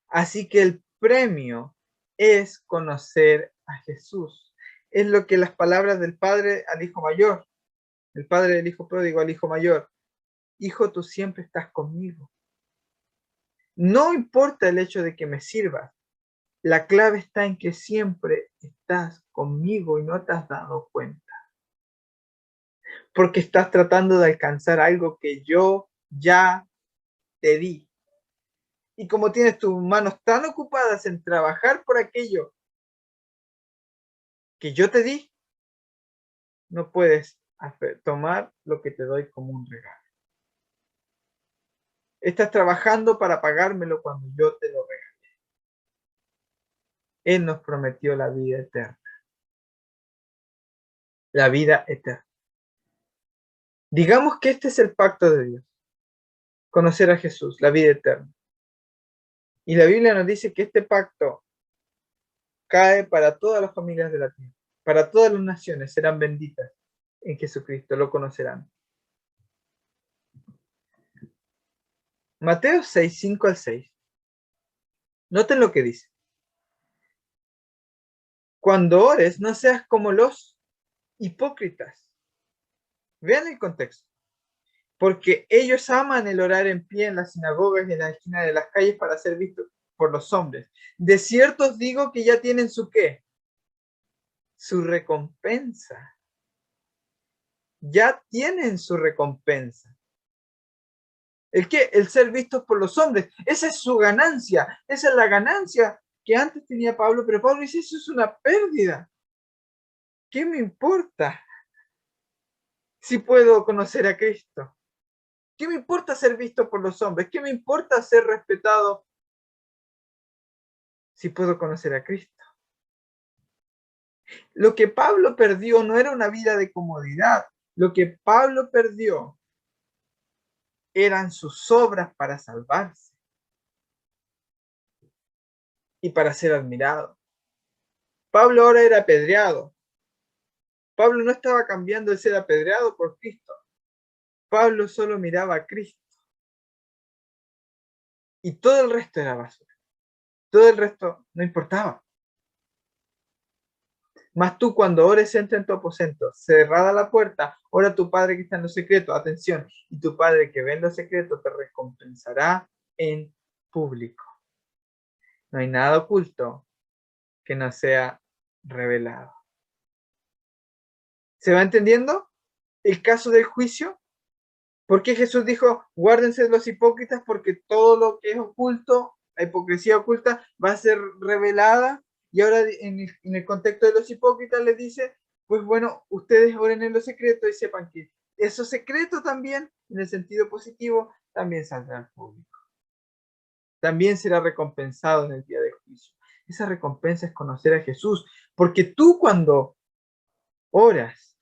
Así que el premio es conocer a Jesús. Es lo que las palabras del padre al hijo mayor, el padre del hijo pródigo al hijo mayor. Hijo, tú siempre estás conmigo. No importa el hecho de que me sirvas. La clave está en que siempre estás conmigo y no te has dado cuenta. Porque estás tratando de alcanzar algo que yo ya te di. Y como tienes tus manos tan ocupadas en trabajar por aquello que yo te di, no puedes tomar lo que te doy como un regalo. Estás trabajando para pagármelo cuando yo te lo regalé. Él nos prometió la vida eterna. La vida eterna. Digamos que este es el pacto de Dios. Conocer a Jesús, la vida eterna. Y la Biblia nos dice que este pacto cae para todas las familias de la tierra. Para todas las naciones serán benditas en Jesucristo, lo conocerán. Mateo 6, 5 al 6. Noten lo que dice. Cuando ores, no seas como los hipócritas. Vean el contexto. Porque ellos aman el orar en pie en las sinagogas y en la esquina de las calles para ser vistos por los hombres. De cierto os digo que ya tienen su ¿qué? Su recompensa. Ya tienen su recompensa. ¿El qué? El ser vistos por los hombres. Esa es su ganancia. Esa es la ganancia que antes tenía Pablo, pero Pablo dice, eso es una pérdida. ¿Qué me importa si puedo conocer a Cristo? ¿Qué me importa ser visto por los hombres? ¿Qué me importa ser respetado si puedo conocer a Cristo? Lo que Pablo perdió no era una vida de comodidad. Lo que Pablo perdió eran sus obras para salvarse y para ser admirado. Pablo ahora era apedreado. Pablo no estaba cambiando de ser apedreado por Cristo. Pablo solo miraba a Cristo. Y todo el resto era basura. Todo el resto no importaba. Mas tú cuando ores, entra en tu aposento, cerrada la puerta, ora a tu Padre que está en lo secreto, atención, y tu Padre que ve en lo secreto te recompensará en público. No hay nada oculto que no sea revelado. ¿Se va entendiendo el caso del juicio? ¿Por qué Jesús dijo, guárdense de los hipócritas? Porque todo lo que es oculto, la hipocresía oculta, va a ser revelada. Y ahora en el contexto de los hipócritas les dice, pues bueno, ustedes oren en lo secreto y sepan que eso secreto también, en el sentido positivo, también saldrá al público. También será recompensado en el día de juicio. Esa recompensa es conocer a Jesús, porque tú cuando oras,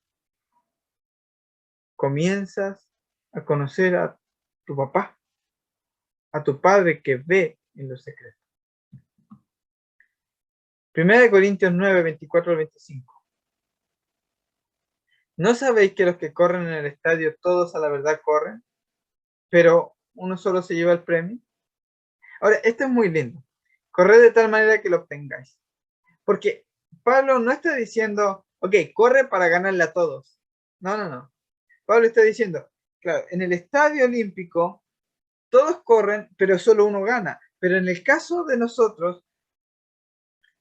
comienzas a conocer a tu papá, a tu Padre que ve en lo secreto. 1 Corintios 9, 24 al 25. ¿No sabéis que los que corren en el estadio todos a la verdad corren, pero uno solo se lleva el premio? Ahora, esto es muy lindo. Corred de tal manera que lo obtengáis. Porque Pablo no está diciendo, ok, corre para ganarle a todos. No, no, no. Pablo está diciendo, claro, en el estadio olímpico todos corren, pero solo uno gana. Pero en el caso de nosotros,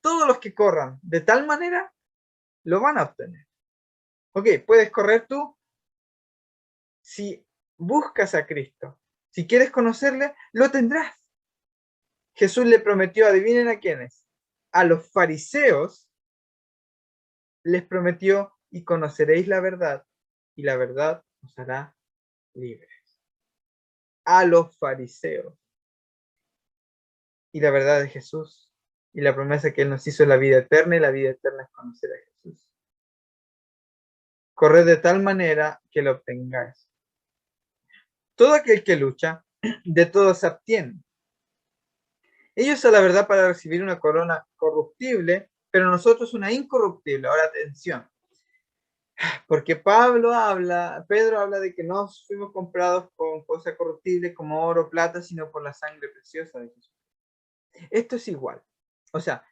todos los que corran de tal manera lo van a obtener. Ok, puedes correr tú si buscas a Cristo. Si quieres conocerle, lo tendrás. Jesús le prometió, adivinen a quiénes. A los fariseos les prometió, y conoceréis la verdad, y la verdad os hará libres. A los fariseos. Y la verdad de Jesús, y la promesa que Él nos hizo es la vida eterna, y la vida eterna es conocer a Jesús. Corred de tal manera que lo obtengáis. Todo aquel que lucha, de todo se abstiene. Ellos a la verdad para recibir una corona corruptible, pero nosotros una incorruptible. Ahora atención, porque Pedro habla de que no fuimos comprados con cosas corruptibles como oro, plata, sino por la sangre preciosa de Jesús. Esto es igual. O sea,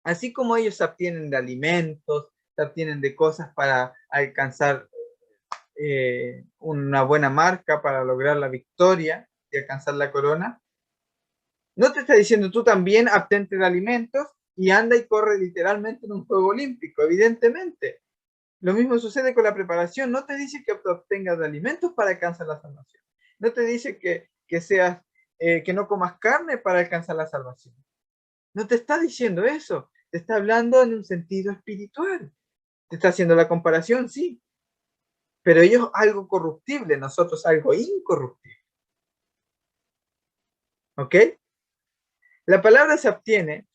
Así como ellos se abstienen de alimentos, se abstienen de cosas para alcanzar una buena marca, para lograr la victoria y alcanzar la corona, no te está diciendo tú también abstente de alimentos y anda y corre literalmente en un juego olímpico, evidentemente. Lo mismo sucede con la preparación. No te dice que obtengas de alimentos para alcanzar la salvación. No te dice que seas, que no comas carne para alcanzar la salvación. No te está diciendo eso. Te está hablando en un sentido espiritual. Te está haciendo la comparación, sí. Pero ellos algo corruptible, nosotros algo incorruptible. ¿Ok? La palabra se abstiene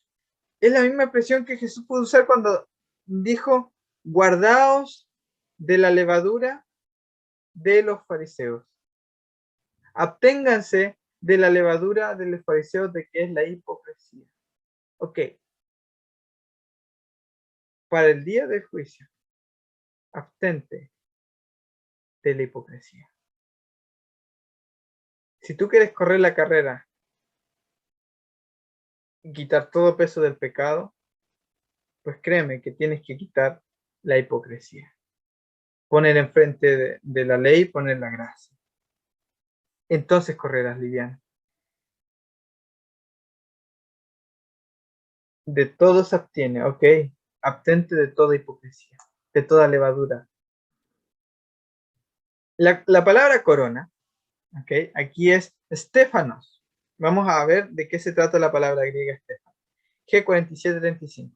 es la misma expresión que Jesús pudo usar cuando dijo, guardaos de la levadura de los fariseos. Abténganse de la levadura de los fariseos, de que es la hipocresía. Ok. Para el día del juicio, abstente de la hipocresía. Si tú quieres correr la carrera y quitar todo peso del pecado, pues créeme que tienes que quitar la hipocresía. Poner enfrente de la ley, poner la gracia. Entonces correrás liviano. De todo se abstiene, ok. Abstente de toda hipocresía, de toda levadura. La palabra corona, ok, aquí es Stefanos. Vamos a ver de qué se trata la palabra griega Stefanos. G4735.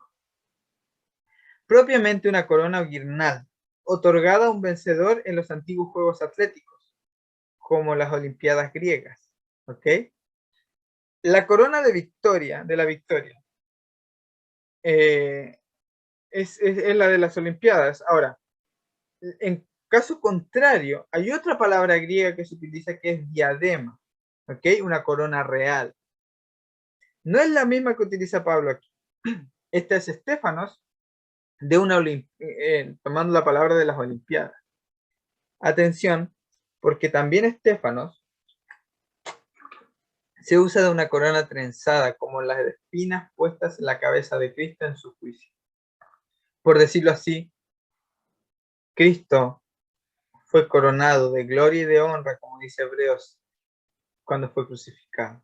Propiamente una corona o guirnalda, otorgada a un vencedor en los antiguos Juegos Atléticos, como las Olimpiadas griegas, ok. La corona de la victoria, es la de las Olimpiadas. Ahora, en caso contrario, hay otra palabra griega que se utiliza que es diadema, ¿ok? Una corona real. No es la misma que utiliza Pablo aquí. Esta es Stefanos, de una tomando la palabra de las Olimpiadas. Atención, porque también Stefanos se usa de una corona trenzada, como las espinas puestas en la cabeza de Cristo en su juicio. Por decirlo así, Cristo fue coronado de gloria y de honra, como dice Hebreos, cuando fue crucificado,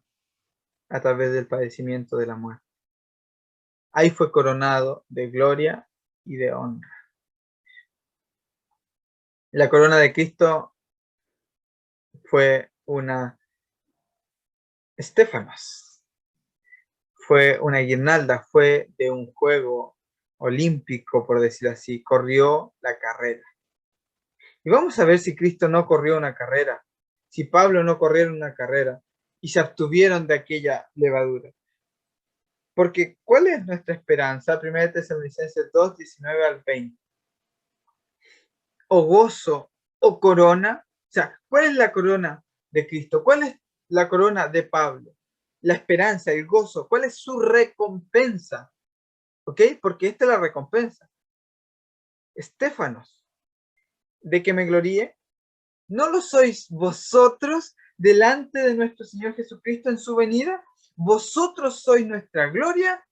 a través del padecimiento de la muerte. Ahí fue coronado de gloria y de honra. La corona de Cristo fue una Stefanos, fue una guirnalda, fue de un juego olímpico, por decirlo así, corrió la carrera. Y vamos a ver si Cristo no corrió una carrera, si Pablo no corrieron una carrera y se abstuvieron de aquella levadura. Porque, ¿cuál es nuestra esperanza? 1 Tesalonicenses 2, 19 al 20. O gozo o corona. O sea, ¿cuál es la corona de Cristo? ¿Cuál es la corona de Pablo? La esperanza, el gozo. ¿Cuál es su recompensa? ¿Ok? Porque esta es la recompensa. Estéfanos, de que me gloríe, ¿no lo sois vosotros delante de nuestro Señor Jesucristo en su venida? Vosotros sois nuestra gloria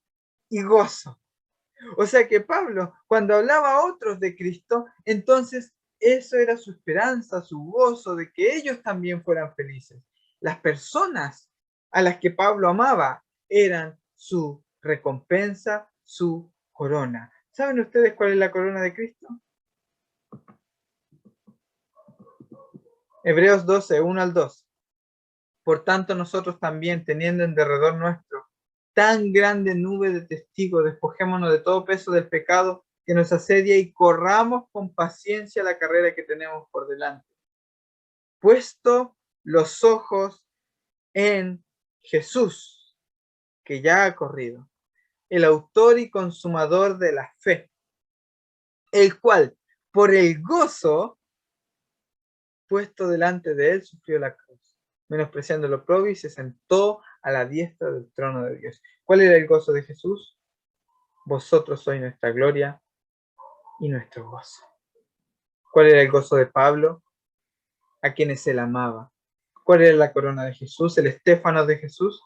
y gozo. O sea que Pablo, cuando hablaba a otros de Cristo, entonces eso era su esperanza, su gozo, de que ellos también fueran felices. Las personas a las que Pablo amaba eran su recompensa, su corona. ¿Saben ustedes cuál es la corona de Cristo? Hebreos 12, 1 al 2. Por tanto, nosotros también, teniendo en derredor nuestro tan grande nube de testigos, despojémonos de todo peso del pecado que nos asedia y corramos con paciencia la carrera que tenemos por delante. Puesto los ojos en Jesús, que ya ha corrido, el autor y consumador de la fe, el cual, por el gozo puesto delante de él, sufrió la cruz, menospreciando lo propio, y se sentó a la diestra del trono de Dios. ¿Cuál era el gozo de Jesús? Vosotros sois nuestra gloria y nuestro gozo. ¿Cuál era el gozo de Pablo? A quienes él amaba. ¿Cuál era la corona de Jesús? El estéfano de Jesús,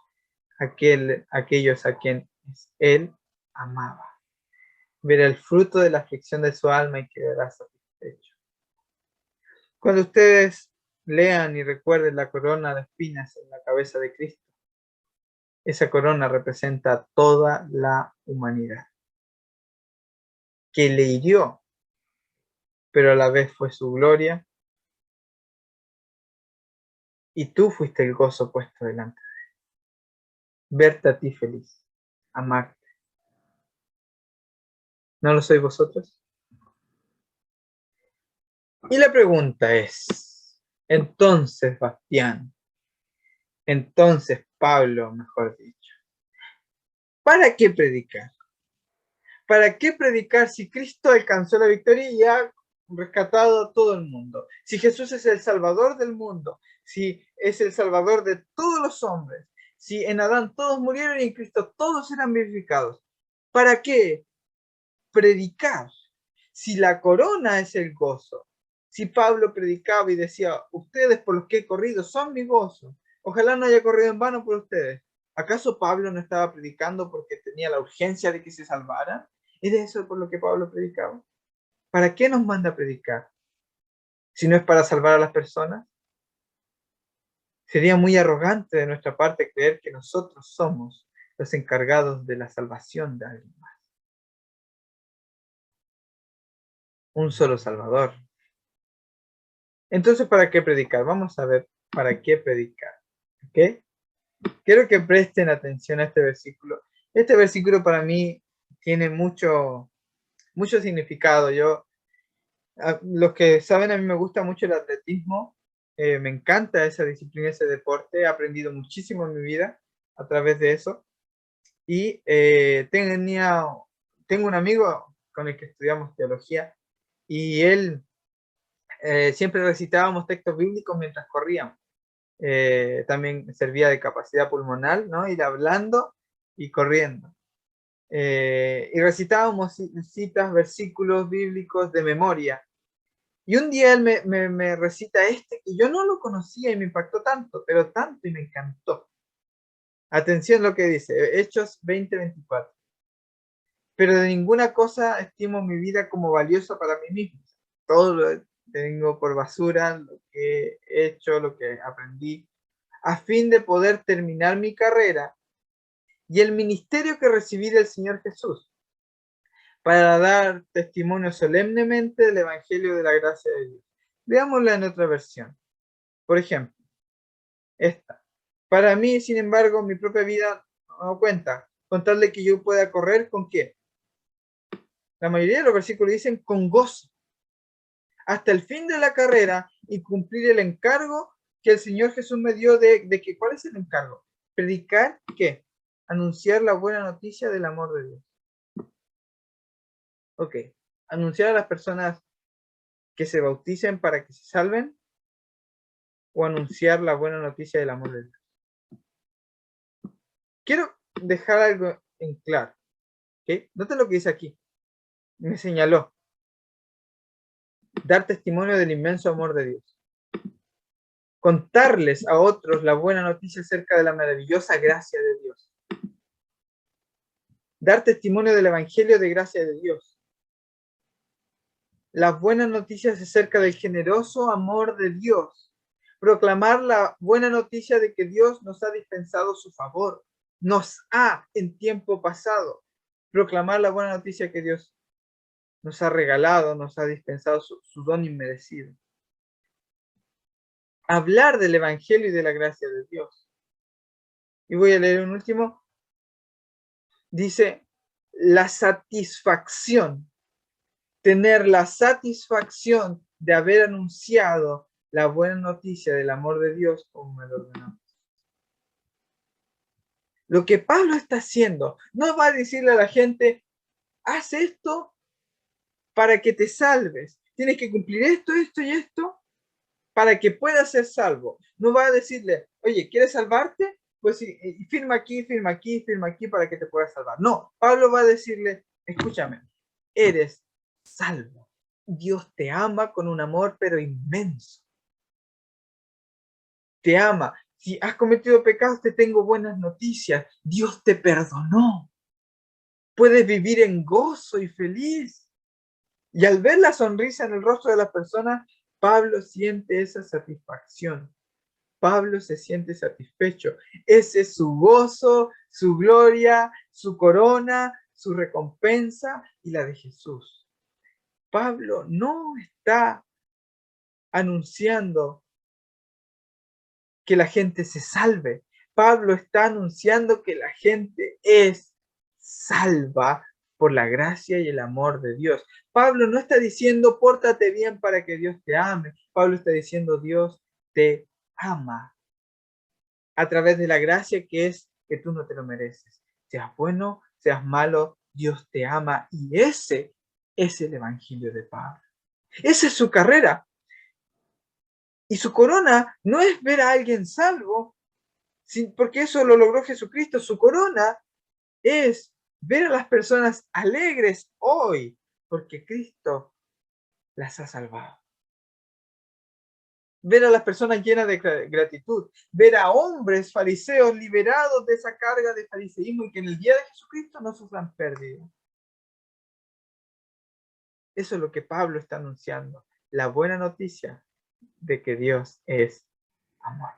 aquellos a quienes él amaba. Verá el fruto de la aflicción de su alma y quedará satisfecho. Cuando ustedes lean y recuerden la corona de espinas en la cabeza de Cristo, esa corona representa a toda la humanidad, que le hirió, pero a la vez fue su gloria, y tú fuiste el gozo puesto delante de él. Verte a ti feliz, amarte. ¿No lo sois vosotros? Y la pregunta es, entonces, Bastián, entonces, Pablo, mejor dicho, ¿para qué predicar? ¿Para qué predicar si Cristo alcanzó la victoria y ha rescatado a todo el mundo? Si Jesús es el Salvador del mundo, si es el Salvador de todos los hombres, si en Adán todos murieron y en Cristo todos eran vivificados, ¿para qué predicar? Si la corona es el gozo, si Pablo predicaba y decía, ustedes por los que he corrido son mi gozo, ojalá no haya corrido en vano por ustedes. ¿Acaso Pablo no estaba predicando porque tenía la urgencia de que se salvaran? ¿Es de eso por lo que Pablo predicaba? ¿Para qué nos manda a predicar? Si no es para salvar a las personas. Sería muy arrogante de nuestra parte creer que nosotros somos los encargados de la salvación de alguien más. Un solo Salvador. Entonces, ¿para qué predicar? Vamos a ver para qué predicar. ¿Ok? Quiero que presten atención a este versículo. Este versículo para mí tiene mucho significado. Los que saben, a mí me gusta mucho el atletismo. Me encanta esa disciplina, ese deporte. He aprendido muchísimo en mi vida a través de eso. Y tengo un amigo con el que estudiamos teología y él siempre recitábamos textos bíblicos mientras corríamos. También servía de capacidad pulmonar, ¿no? Ir hablando y corriendo. Y recitábamos citas, versículos bíblicos de memoria. Y un día él me recita este que yo no lo conocía y me impactó tanto, pero tanto y me encantó. Atención lo que dice, Hechos 20:24. Pero de ninguna cosa estimo mi vida como valiosa para mí mismo. Todo lo tengo por basura, lo que he hecho, lo que aprendí, a fin de poder terminar mi carrera y el ministerio que recibí del Señor Jesús, para dar testimonio solemnemente del Evangelio de la gracia de Dios. Veámosla en otra versión. Por ejemplo, esta. Para mí, sin embargo, mi propia vida no cuenta, con tal de que yo pueda correr con qué. La mayoría de los versículos dicen con gozo, hasta el fin de la carrera y cumplir el encargo que el Señor Jesús me dio de que, ¿cuál es el encargo? Predicar, ¿qué? Anunciar la buena noticia del amor de Dios. Ok, anunciar a las personas que se bauticen para que se salven o anunciar la buena noticia del amor de Dios. Quiero dejar algo en claro, ¿ok? Nota lo que dice aquí. Me señaló. Dar testimonio del inmenso amor de Dios. Contarles a otros la buena noticia acerca de la maravillosa gracia de Dios. Dar testimonio del evangelio de gracia de Dios. Las buenas noticias acerca del generoso amor de Dios. Proclamar la buena noticia de que Dios nos ha dispensado su favor. Nos ha en tiempo pasado. Proclamar la buena noticia que Dios nos ha regalado, nos ha dispensado su don inmerecido. Hablar del evangelio y de la gracia de Dios. Y voy a leer un último. Dice, la satisfacción, tener la satisfacción de haber anunciado la buena noticia del amor de Dios como me lo ordenó. Lo que Pablo está haciendo, no va a decirle a la gente, haz esto para que te salves. Tienes que cumplir esto, esto y esto para que puedas ser salvo. No va a decirle, oye, ¿quieres salvarte? Pues firma aquí, firma aquí, firma aquí para que te puedas salvar. No, Pablo va a decirle, escúchame, eres salvo. Dios te ama con un amor pero inmenso. Te ama. Si has cometido pecados, te tengo buenas noticias. Dios te perdonó. Puedes vivir en gozo y feliz. Y al ver la sonrisa en el rostro de las personas, Pablo siente esa satisfacción. Pablo se siente satisfecho. Ese es su gozo, su gloria, su corona, su recompensa y la de Jesús. Pablo no está anunciando que la gente se salve. Pablo está anunciando que la gente es salva por la gracia y el amor de Dios. Pablo no está diciendo pórtate bien para que Dios te ame. Pablo está diciendo Dios te ama a través de la gracia que es que tú no te lo mereces. Seas bueno, seas malo, Dios te ama y ese es el evangelio de Pablo. Esa es su carrera. Y su corona no es ver a alguien salvo, porque eso lo logró Jesucristo. Su corona es ver a las personas alegres hoy, porque Cristo las ha salvado. Ver a las personas llenas de gratitud, ver a hombres fariseos liberados de esa carga de fariseísmo y que en el día de Jesucristo no sufran pérdida. Eso es lo que Pablo está anunciando, la buena noticia de que Dios es amor.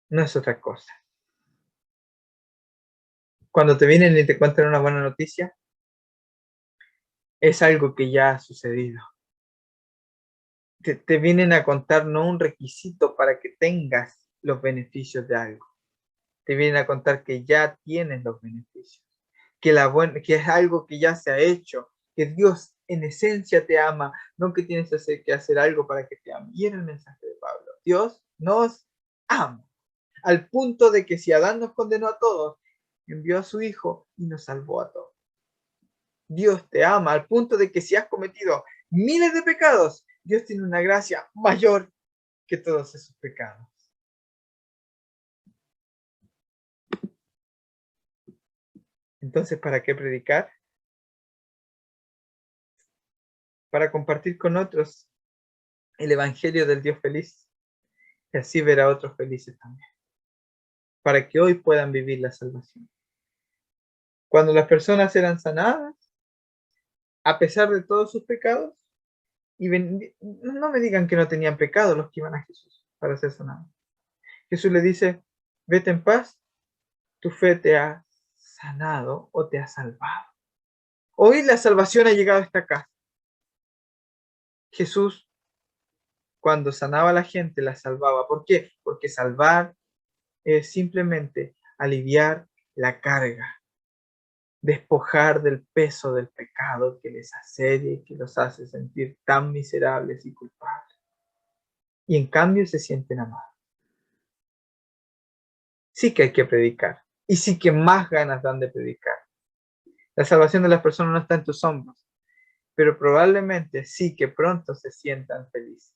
No es otra cosa. Cuando te vienen y te cuentan una buena noticia, es algo que ya ha sucedido. Te vienen a contar no un requisito para que tengas los beneficios de algo. Te vienen a contar que ya tienes los beneficios, que es algo que ya se ha hecho, que Dios en esencia te ama, no que tienes que hacer algo para que te ame. Y era el mensaje de Pablo. Dios nos ama, al punto de que si Adán nos condenó a todos, envió a su Hijo y nos salvó a todos. Dios te ama al punto de que si has cometido miles de pecados, Dios tiene una gracia mayor que todos esos pecados. Entonces, ¿para qué predicar? Para compartir con otros el evangelio del Dios feliz y así ver a otros felices también. Para que hoy puedan vivir la salvación. Cuando las personas eran sanadas, a pesar de todos sus pecados, y no me digan que no tenían pecado los que iban a Jesús para ser sanados. Jesús le dice, vete en paz, tu fe te ha sanado o te ha salvado. Hoy la salvación ha llegado a esta casa. Jesús, cuando sanaba a la gente, la salvaba. ¿Por qué? Porque salvar es simplemente aliviar la carga, despojar del peso del pecado que les asedia y que los hace sentir tan miserables y culpables. Y en cambio se sienten amados. Sí que hay que predicar. Y sí que más ganas dan de predicar. La salvación de las personas no está en tus hombros, pero probablemente sí que pronto se sientan felices.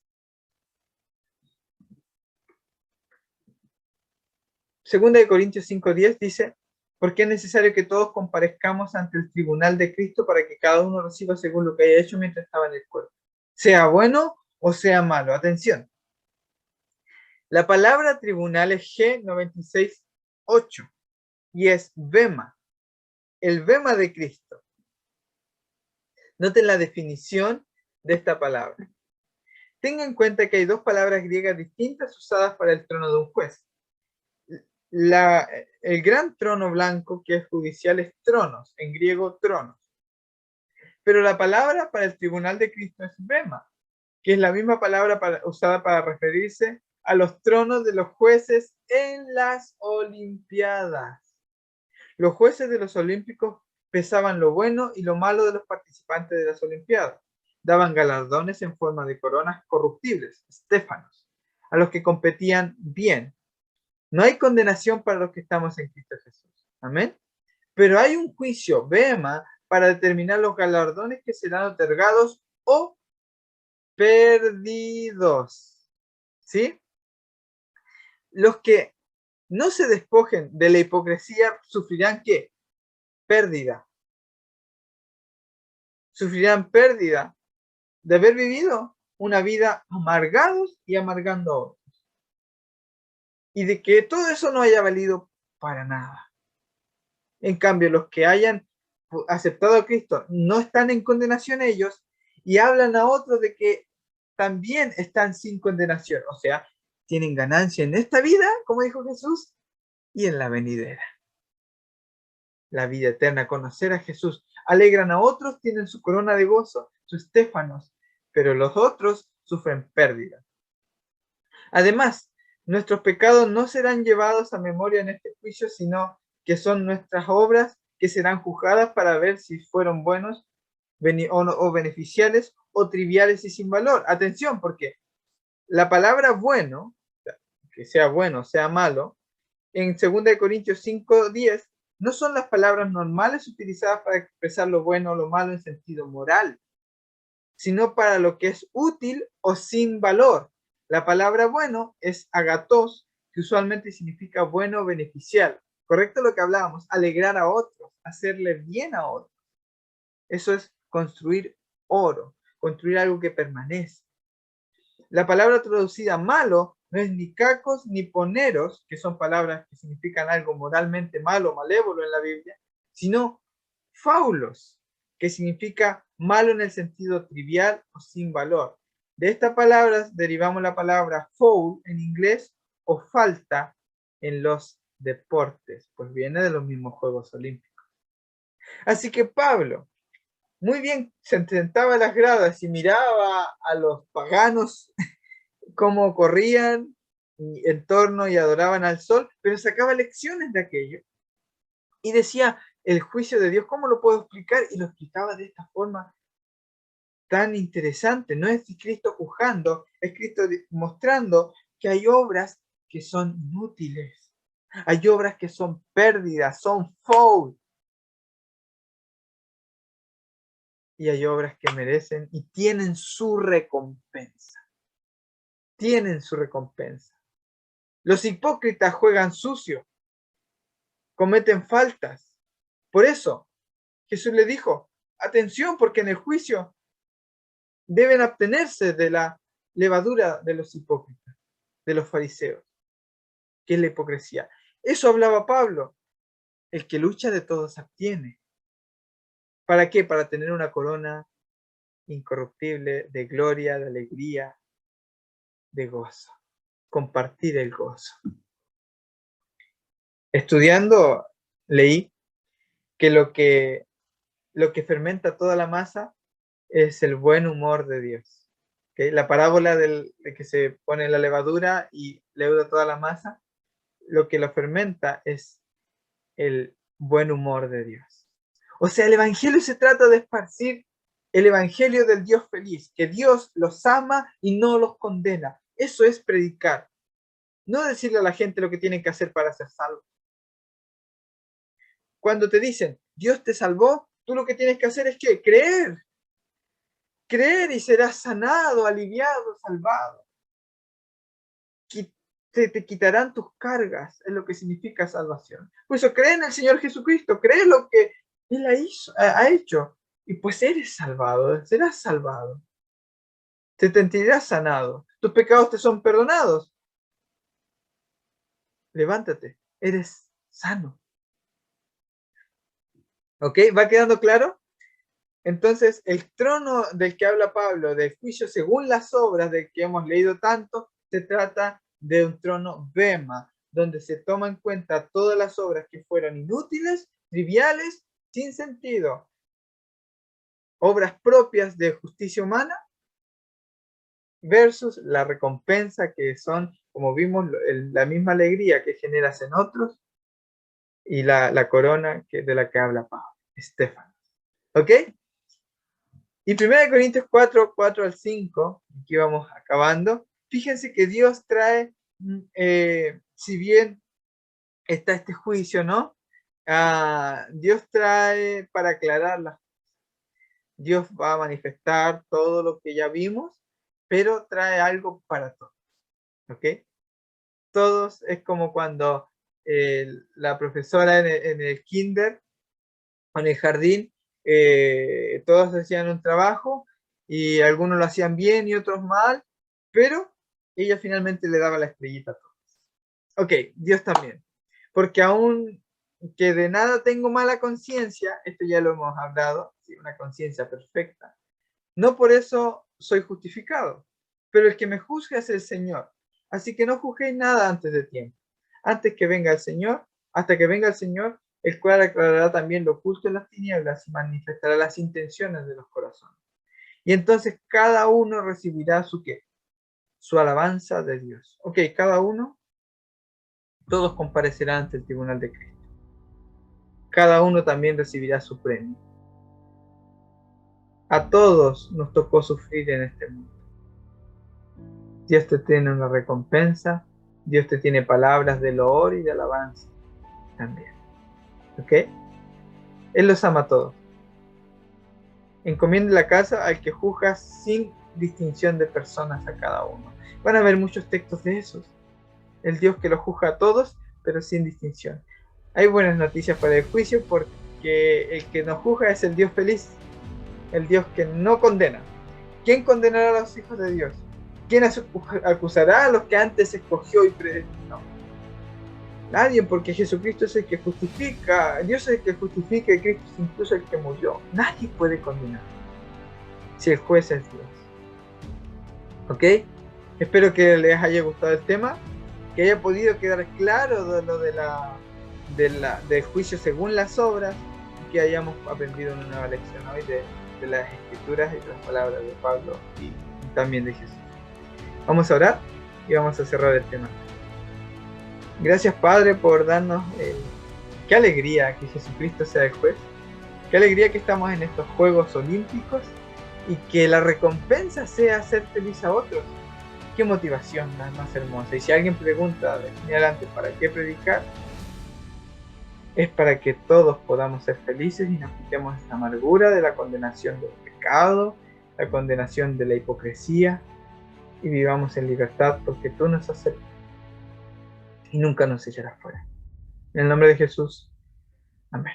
Segunda de Corintios 5:10 dice, porque es necesario que todos comparezcamos ante el tribunal de Cristo para que cada uno reciba según lo que haya hecho mientras estaba en el cuerpo, sea bueno o sea malo. Atención. La palabra tribunal es G96:8 y es bema, el bema de Cristo. Noten la definición de esta palabra. Tenga en cuenta que hay dos palabras griegas distintas usadas para el trono de un juez. El gran trono blanco, que es judicial, es tronos, en griego tronos. Pero la palabra para el tribunal de Cristo es bema, que es la misma palabra usada para referirse a los tronos de los jueces en las Olimpiadas. Los jueces de los Olímpicos pesaban lo bueno y lo malo de los participantes de las Olimpiadas. Daban galardones en forma de coronas corruptibles, estéfanos, a los que competían bien. No hay condenación para los que estamos en Cristo Jesús. Amén. Pero hay un juicio, bema, para determinar los galardones que serán otorgados o perdidos. ¿Sí? Los que no se despojen de la hipocresía sufrirán ¿qué? Pérdida. Sufrirán pérdida de haber vivido una vida amargados y amargando a otros. Y de que todo eso no haya valido para nada. En cambio, los que hayan aceptado a Cristo no están en condenación ellos, y hablan a otros de que también están sin condenación, o sea, tienen ganancia en esta vida, como dijo Jesús, y en la venidera. La vida eterna, conocer a Jesús. Alegran a otros, tienen su corona de gozo, sus estéfanos, pero los otros sufren pérdida. Además, nuestros pecados no serán llevados a memoria en este juicio, sino que son nuestras obras que serán juzgadas para ver si fueron buenos o beneficiales o triviales y sin valor. Atención, porque la palabra bueno, que sea bueno, sea malo, en 2 Corintios 5:10, no son las palabras normales utilizadas para expresar lo bueno o lo malo en sentido moral, sino para lo que es útil o sin valor. La palabra bueno es agatos, que usualmente significa bueno o beneficial. Correcto lo que hablábamos, alegrar a otros, hacerle bien a otros. Eso es construir oro, construir algo que permanece. La palabra traducida malo no es ni cacos ni poneros, que son palabras que significan algo moralmente malo, malévolo en la Biblia, sino faulos, que significa malo en el sentido trivial o sin valor. De estas palabras derivamos la palabra foul en inglés o falta en los deportes, pues viene de los mismos Juegos Olímpicos. Así que Pablo, muy bien, se sentaba a las gradas y miraba a los paganos cómo corrían en torno y adoraban al sol, pero sacaba lecciones de aquello y decía, el juicio de Dios, ¿cómo lo puedo explicar? Y lo explicaba de esta forma tan interesante. No es Cristo juzgando, es Cristo mostrando que hay obras que son inútiles, hay obras que son pérdidas, son foul, y hay obras que merecen y tienen su recompensa. Tienen su recompensa. Los hipócritas juegan sucio, cometen faltas. Por eso Jesús le dijo, atención, porque en el juicio deben abstenerse de la levadura de los hipócritas, de los fariseos, que es la hipocresía. Eso hablaba Pablo. El que lucha de todos se abstiene. ¿Para qué? Para tener una corona incorruptible de gloria, de alegría, de gozo. Compartir el gozo. Estudiando, leí que lo que fermenta toda la masa es el buen humor de Dios. ¿Okay? La parábola de que se pone la levadura y leuda toda la masa, lo que lo fermenta es el buen humor de Dios. O sea, el evangelio se trata de esparcir el evangelio del Dios feliz, que Dios los ama y no los condena. Eso es predicar. No decirle a la gente lo que tienen que hacer para ser salvos. Cuando te dicen, Dios te salvó, tú lo que tienes que hacer es ¿qué? Creer. Creer y serás sanado, aliviado, salvado. Te quitarán tus cargas, es lo que significa salvación. Por eso cree en el Señor Jesucristo, cree lo que Él ha hecho, y pues eres salvado, serás salvado. Te sentirás sanado, tus pecados te son perdonados. Levántate, eres sano. ¿Ok? ¿Va quedando claro? Entonces, el trono del que habla Pablo, del juicio según las obras del que hemos leído tanto, se trata de un trono bema, donde se toman en cuenta todas las obras que fueron inútiles, triviales, sin sentido, obras propias de justicia humana, versus la recompensa que son, como vimos, la misma alegría que generas en otros y la corona de la que habla Pablo, Estéfanos. ¿Ok? Y 1 Corintios 4 al 5, aquí vamos acabando, fíjense que Dios trae, si bien está este juicio, ¿no? Dios trae para aclarar las cosas. Dios va a manifestar todo lo que ya vimos, pero trae algo para todos, ¿ok? Todos es como cuando la profesora en el kinder o en el jardín, todos hacían un trabajo y algunos lo hacían bien y otros mal, pero ella finalmente le daba la estrellita a todos. Ok, Dios también, porque aún que de nada tengo mala conciencia, esto ya lo hemos hablado, ¿sí? Una conciencia perfecta. No por eso soy justificado, pero el que me juzga es el Señor. Así que no juzguéis nada antes de tiempo. Antes que venga el Señor, hasta que venga el Señor, el cual aclarará también lo oculto en las tinieblas y manifestará las intenciones de los corazones. Y entonces cada uno recibirá su qué, su alabanza de Dios. Ok, cada uno, todos comparecerán ante el tribunal de Cristo. Cada uno también recibirá su premio. A todos nos tocó sufrir en este mundo. Dios te tiene una recompensa, Dios te tiene palabras de loor y de alabanza también. ¿Ok? Él los ama a todos. Encomiende la casa al que juzga sin distinción de personas a cada uno. Van a haber muchos textos de esos. El Dios que los juzga a todos, pero sin distinción. Hay buenas noticias para el juicio porque el que nos juzga es el Dios feliz, el Dios que no condena. ¿Quién condenará a los hijos de Dios? ¿Quién acusará a los que antes escogió y predestinó? Nadie, porque Jesucristo es el que justifica, Dios es el que justifica y Cristo es incluso el que murió. Nadie puede condenar si el juez es Dios. ¿Ok? Espero que les haya gustado el tema, que haya podido quedar claro de lo del juicio según las obras y que hayamos aprendido una nueva lección hoy de las escrituras y de las palabras de Pablo y también de Jesús. Vamos a orar y vamos a cerrar el tema. Gracias, Padre, por darnos qué alegría que Jesucristo sea el juez, qué alegría que estamos en estos Juegos Olímpicos y que la recompensa sea hacer feliz a otros. Qué motivación más hermosa. Y si alguien pregunta de aquí adelante para qué predicar, es para que todos podamos ser felices y nos quitemos esta amargura de la condenación del pecado, la condenación de la hipocresía y vivamos en libertad porque tú nos aceptas y nunca nos echarás fuera. En el nombre de Jesús. Amén.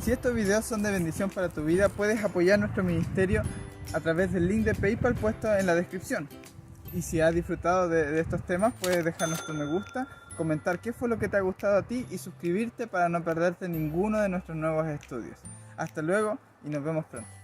Si estos videos son de bendición para tu vida, puedes apoyar nuestro ministerio a través del link de PayPal puesto en la descripción. Y si has disfrutado de estos temas, puedes dejarnos tu me gusta, comentar qué fue lo que te ha gustado a ti y suscribirte para no perderte ninguno de nuestros nuevos estudios. Hasta luego y nos vemos pronto.